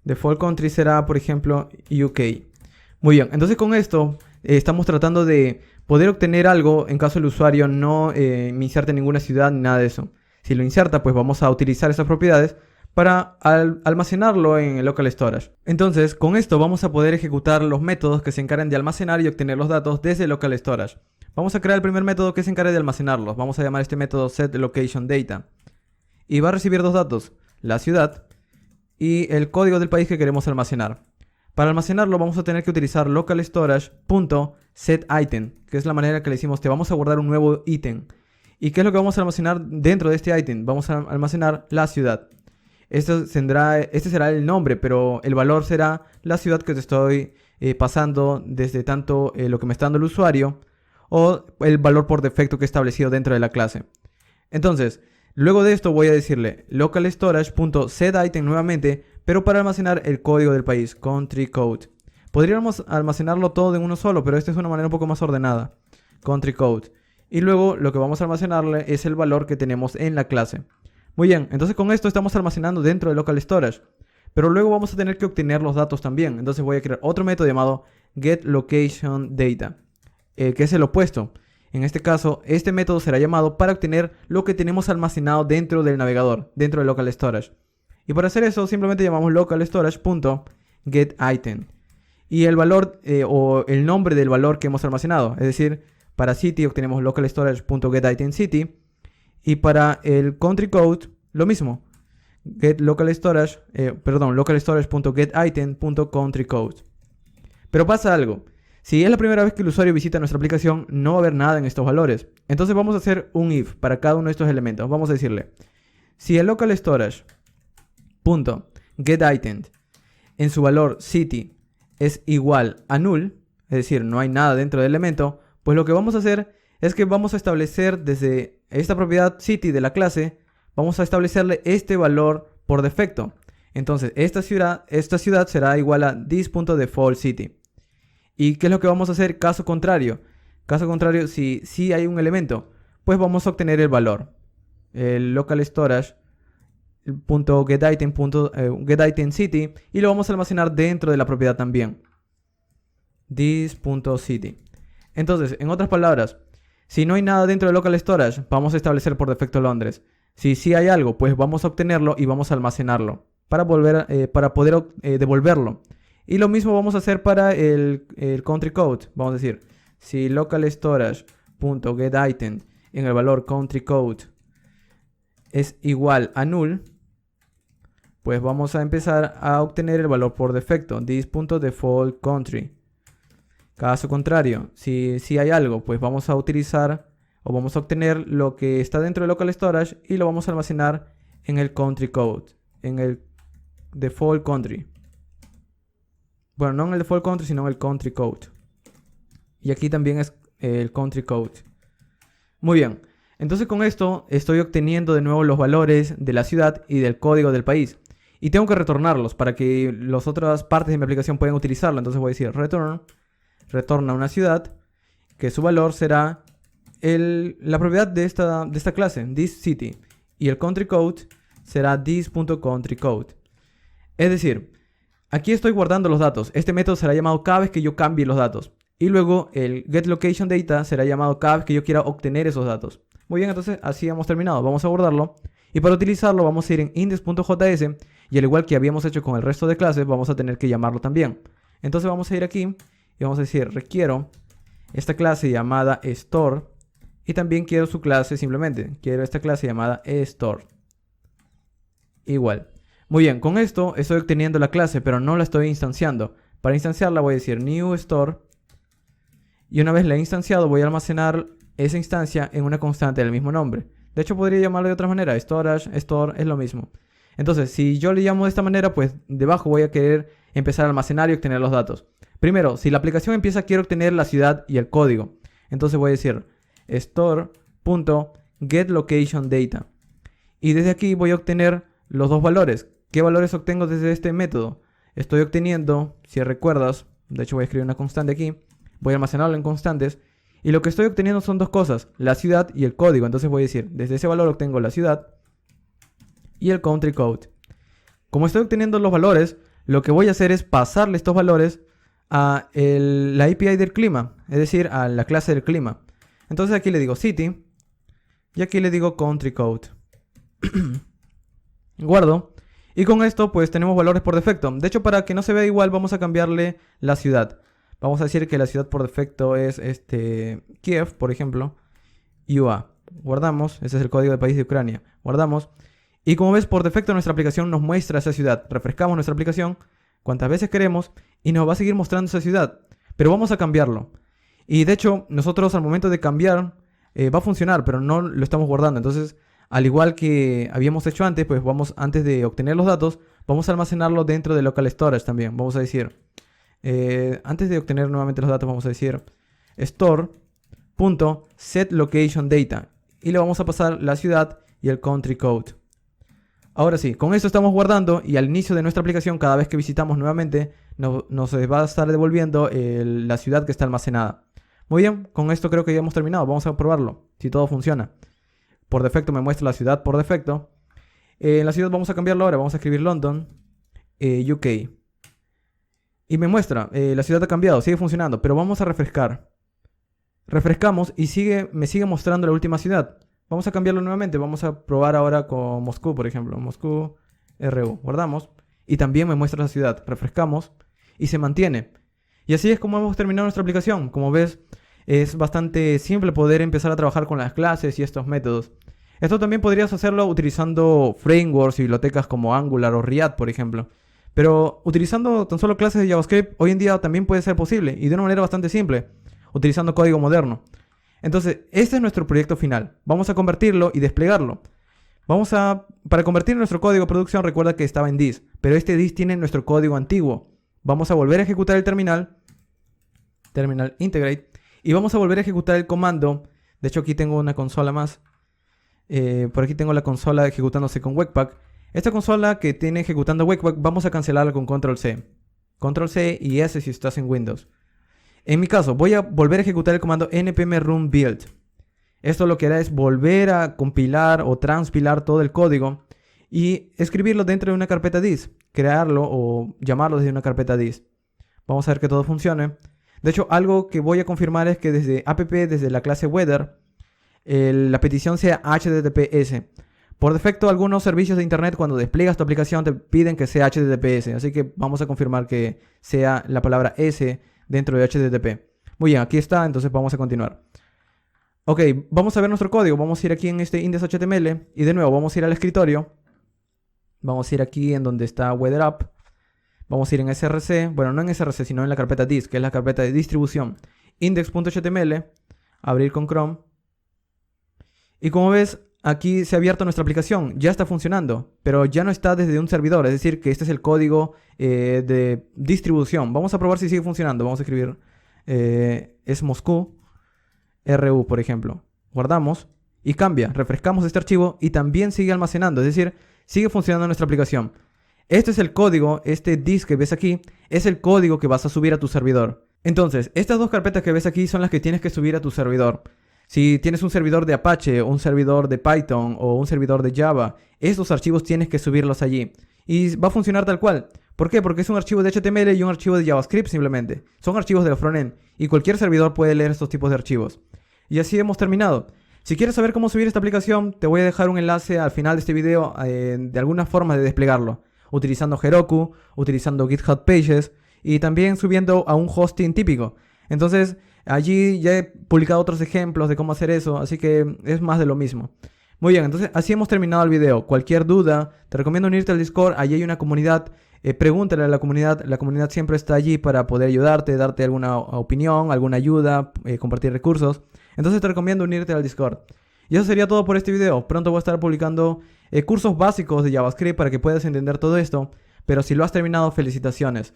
Default country será, por ejemplo, UK. Muy bien, entonces con esto estamos tratando de poder obtener algo en caso el usuario no inserte ninguna ciudad ni nada de eso. Si lo inserta, pues vamos a utilizar esas propiedades para almacenarlo en el local storage. Entonces, con esto vamos a poder ejecutar los métodos que se encargan de almacenar y obtener los datos desde el local storage. Vamos a crear el primer método que se encargue de almacenarlos. Vamos a llamar este método setLocationData. Y va a recibir dos datos, la ciudad y el código del país que queremos almacenar. Para almacenarlo vamos a tener que utilizar localStorage.setItem, que es la manera que le decimos te vamos a guardar un nuevo ítem. ¿Y qué es lo que vamos a almacenar dentro de este ítem? Vamos a almacenar la ciudad. Este será el nombre, pero el valor será la ciudad que te estoy pasando desde tanto lo que me está dando el usuario o el valor por defecto que he establecido dentro de la clase. Entonces, luego de esto voy a decirle localStorage.setItem nuevamente, pero para almacenar el código del país, country code. Podríamos almacenarlo todo en uno solo, pero esta es una manera un poco más ordenada. Country code. Y luego lo que vamos a almacenarle es el valor que tenemos en la clase. Muy bien, entonces con esto estamos almacenando dentro de local storage. Pero luego vamos a tener que obtener los datos también. Entonces voy a crear otro método llamado getLocationData, que es el opuesto. En este caso, este método será llamado para obtener lo que tenemos almacenado dentro del navegador, dentro de local storage. Y para hacer eso, simplemente llamamos localStorage.getItem. Y el valor o el nombre del valor que hemos almacenado. Es decir, para city obtenemos localStorage.getItemCity. Y para el country code, lo mismo. localStorage.getItem.countryCode. Pero pasa algo. Si es la primera vez que el usuario visita nuestra aplicación, no va a haber nada en estos valores. Entonces vamos a hacer un if para cada uno de estos elementos. Vamos a decirle, si el localStorage.getItem en su valor city es igual a null, es decir, no hay nada dentro del elemento, pues lo que vamos a hacer es que vamos a establecer desde esta propiedad city de la clase, vamos a establecerle este valor por defecto. Entonces, esta ciudad será igual a this.defaultCity. ¿Y qué es lo que vamos a hacer caso contrario? Caso contrario, si hay un elemento, pues vamos a obtener el valor. El localStorage.getItem.getItemCity y lo vamos a almacenar dentro de la propiedad también. This.city. Entonces, en otras palabras, si no hay nada dentro de local storage, vamos a establecer por defecto Londres. Si sí hay algo, pues vamos a obtenerlo y vamos a almacenarlo para poder devolverlo. Y lo mismo vamos a hacer para el country code. Vamos a decir, si localStorage.getItem en el valor country code es igual a null, pues vamos a empezar a obtener el valor por defecto, this.defaultCountry. Caso contrario, si hay algo, pues vamos a utilizar o vamos a obtener lo que está dentro de local storage y lo vamos a almacenar en el country code, en el default country. Bueno, no en el default country, sino en el country code. Y aquí también es el country code. Muy bien, entonces con esto estoy obteniendo de nuevo los valores de la ciudad y del código del país. Y tengo que retornarlos para que las otras partes de mi aplicación puedan utilizarlo. Entonces voy a decir retorna una ciudad, que su valor será la propiedad de esta clase, this city. Y el country code será this.countryCode. Es decir, aquí estoy guardando los datos. Este método será llamado cada vez que yo cambie los datos. Y luego el getLocationData será llamado cada vez que yo quiera obtener esos datos. Muy bien, entonces así hemos terminado. Vamos a guardarlo. Y para utilizarlo vamos a ir en index.js y al igual que habíamos hecho con el resto de clases, vamos a tener que llamarlo también. Entonces vamos a ir aquí y vamos a decir requiero esta clase llamada store y también quiero su clase simplemente. Quiero esta clase llamada store. Igual. Muy bien, con esto estoy obteniendo la clase, pero no la estoy instanciando. Para instanciarla voy a decir new store y una vez la he instanciado voy a almacenar esa instancia en una constante del mismo nombre. De hecho podría llamarlo de otra manera, storage, store es lo mismo. Entonces si yo le llamo de esta manera, pues debajo voy a querer empezar a almacenar y obtener los datos. Primero, si la aplicación empieza quiero obtener la ciudad y el código. Entonces voy a decir store.getLocationData y desde aquí voy a obtener los dos valores. ¿Qué valores obtengo desde este método? Estoy obteniendo, si recuerdas, de hecho voy a escribir una constante aquí, voy a almacenarlo en constantes y lo que estoy obteniendo son dos cosas, la ciudad y el código. Entonces voy a decir, desde ese valor obtengo la ciudad y el country code. Como estoy obteniendo los valores, lo que voy a hacer es pasarle estos valores a la API del clima, es decir, a la clase del clima. Entonces aquí le digo city y aquí le digo country code. Guardo. Y con esto pues tenemos valores por defecto. De hecho, para que no se vea igual vamos a cambiarle la ciudad. Vamos a decir que la ciudad por defecto es Kiev, por ejemplo. UA. Guardamos. Ese es el código del país de Ucrania. Guardamos. Y como ves, por defecto nuestra aplicación nos muestra esa ciudad. Refrescamos nuestra aplicación cuantas veces queremos y nos va a seguir mostrando esa ciudad. Pero vamos a cambiarlo. Y de hecho, nosotros al momento de cambiar va a funcionar, pero no lo estamos guardando. Entonces, al igual que habíamos hecho antes, pues vamos, antes de obtener los datos, vamos a almacenarlo dentro de local storage también. Vamos a decir, antes de obtener nuevamente los datos, vamos a decir store.setLocationData y le vamos a pasar la ciudad y el country code. Ahora sí, con esto estamos guardando y al inicio de nuestra aplicación, cada vez que visitamos nuevamente, nos va a estar devolviendo la ciudad que está almacenada. Muy bien, con esto creo que ya hemos terminado. Vamos a probarlo, si todo funciona. Por defecto me muestra la ciudad por defecto. En la ciudad vamos a cambiarlo ahora. Vamos a escribir London, UK. Y me muestra, la ciudad ha cambiado, sigue funcionando. Pero vamos a refrescar. Refrescamos y me sigue mostrando la última ciudad. Vamos a cambiarlo nuevamente. Vamos a probar ahora con Moscú, por ejemplo. Moscú, RU. Guardamos. Y también me muestra la ciudad. Refrescamos y se mantiene. Y así es como hemos terminado nuestra aplicación. Como ves, es bastante simple poder empezar a trabajar con las clases y estos métodos. Esto también podrías hacerlo utilizando frameworks y bibliotecas como Angular o React, por ejemplo. Pero utilizando tan solo clases de JavaScript, hoy en día también puede ser posible y de una manera bastante simple, utilizando código moderno. Entonces, este es nuestro proyecto final. Vamos a convertirlo y desplegarlo. Para convertir nuestro código a producción, recuerda que estaba en this, pero este this tiene nuestro código antiguo. Vamos a volver a ejecutar el terminal integrate, y vamos a volver a ejecutar el comando. De hecho, aquí tengo una consola más. Por aquí tengo la consola ejecutándose con Webpack. Esta consola que tiene ejecutando Webpack, vamos a cancelarla con Control C. Control C y S si estás en Windows. En mi caso, voy a volver a ejecutar el comando npm run build. Esto lo que hará es volver a compilar o transpilar todo el código y escribirlo dentro de una carpeta dis. Crearlo o llamarlo desde una carpeta dis. Vamos a ver que todo funcione. De hecho, algo que voy a confirmar es que desde app, desde la clase weather, la petición sea HTTPS. Por defecto, algunos servicios de internet cuando despliegas tu aplicación te piden que sea HTTPS. Así que vamos a confirmar que sea la palabra S dentro de HTTP. Muy bien, aquí está, entonces vamos a continuar. Ok, vamos a ver nuestro código. Vamos a ir aquí en este index.html y de nuevo vamos a ir al escritorio. Vamos a ir aquí en donde está weather app. Vamos a ir en src, bueno, no en src, sino en la carpeta dis, que es la carpeta de distribución. Index.html, abrir con Chrome. Y como ves, aquí se ha abierto nuestra aplicación, ya está funcionando, pero ya no está desde un servidor, es decir, que este es el código de distribución. Vamos a probar si sigue funcionando. Vamos a escribir, es Moscú, RU, por ejemplo. Guardamos y cambia, refrescamos este archivo y también sigue almacenando, es decir, sigue funcionando nuestra aplicación. Este es el código, este disk que ves aquí, es el código que vas a subir a tu servidor. Entonces, estas dos carpetas que ves aquí son las que tienes que subir a tu servidor. Si tienes un servidor de Apache, un servidor de Python o un servidor de Java, estos archivos tienes que subirlos allí. Y va a funcionar tal cual. ¿Por qué? Porque es un archivo de HTML y un archivo de JavaScript simplemente. Son archivos de la frontend y cualquier servidor puede leer estos tipos de archivos. Y así hemos terminado. Si quieres saber cómo subir esta aplicación, te voy a dejar un enlace al final de este video de alguna forma de desplegarlo, utilizando Heroku, utilizando GitHub Pages y también subiendo a un hosting típico. Entonces, allí ya he publicado otros ejemplos de cómo hacer eso, así que es más de lo mismo. Muy bien, entonces así hemos terminado el video. Cualquier duda, te recomiendo unirte al Discord, allí hay una comunidad. Pregúntale a la comunidad siempre está allí para poder ayudarte, darte alguna opinión, alguna ayuda, compartir recursos. Entonces te recomiendo unirte al Discord. Y eso sería todo por este video. Pronto voy a estar publicando cursos básicos de JavaScript para que puedas entender todo esto. Pero si lo has terminado, felicitaciones.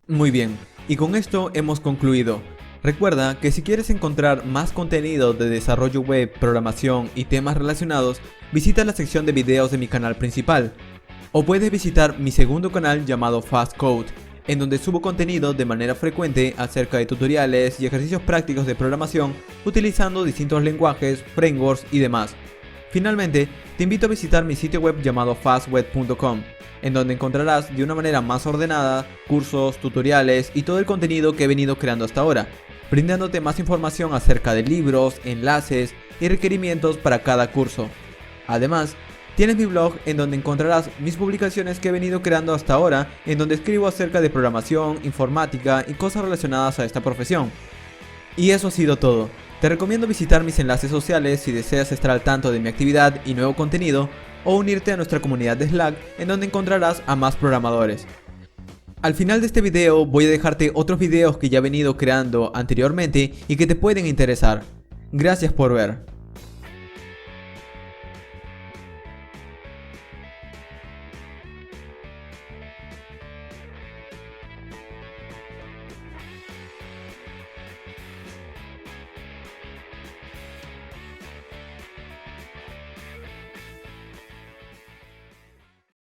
Muy bien, y con esto hemos concluido. Recuerda que si quieres encontrar más contenido de desarrollo web, programación y temas relacionados, visita la sección de videos de mi canal principal. O puedes visitar mi segundo canal llamado Fast Code, en donde subo contenido de manera frecuente acerca de tutoriales y ejercicios prácticos de programación utilizando distintos lenguajes, frameworks y demás. Finalmente, te invito a visitar mi sitio web llamado fastweb.com, en donde encontrarás de una manera más ordenada cursos, tutoriales y todo el contenido que he venido creando hasta ahora, brindándote más información acerca de libros, enlaces y requerimientos para cada curso. Además, tienes mi blog en donde encontrarás mis publicaciones que he venido creando hasta ahora, en donde escribo acerca de programación, informática y cosas relacionadas a esta profesión. Y eso ha sido todo. Te recomiendo visitar mis enlaces sociales si deseas estar al tanto de mi actividad y nuevo contenido, o unirte a nuestra comunidad de Slack en donde encontrarás a más programadores. Al final de este video voy a dejarte otros videos que ya he venido creando anteriormente y que te pueden interesar. Gracias por ver.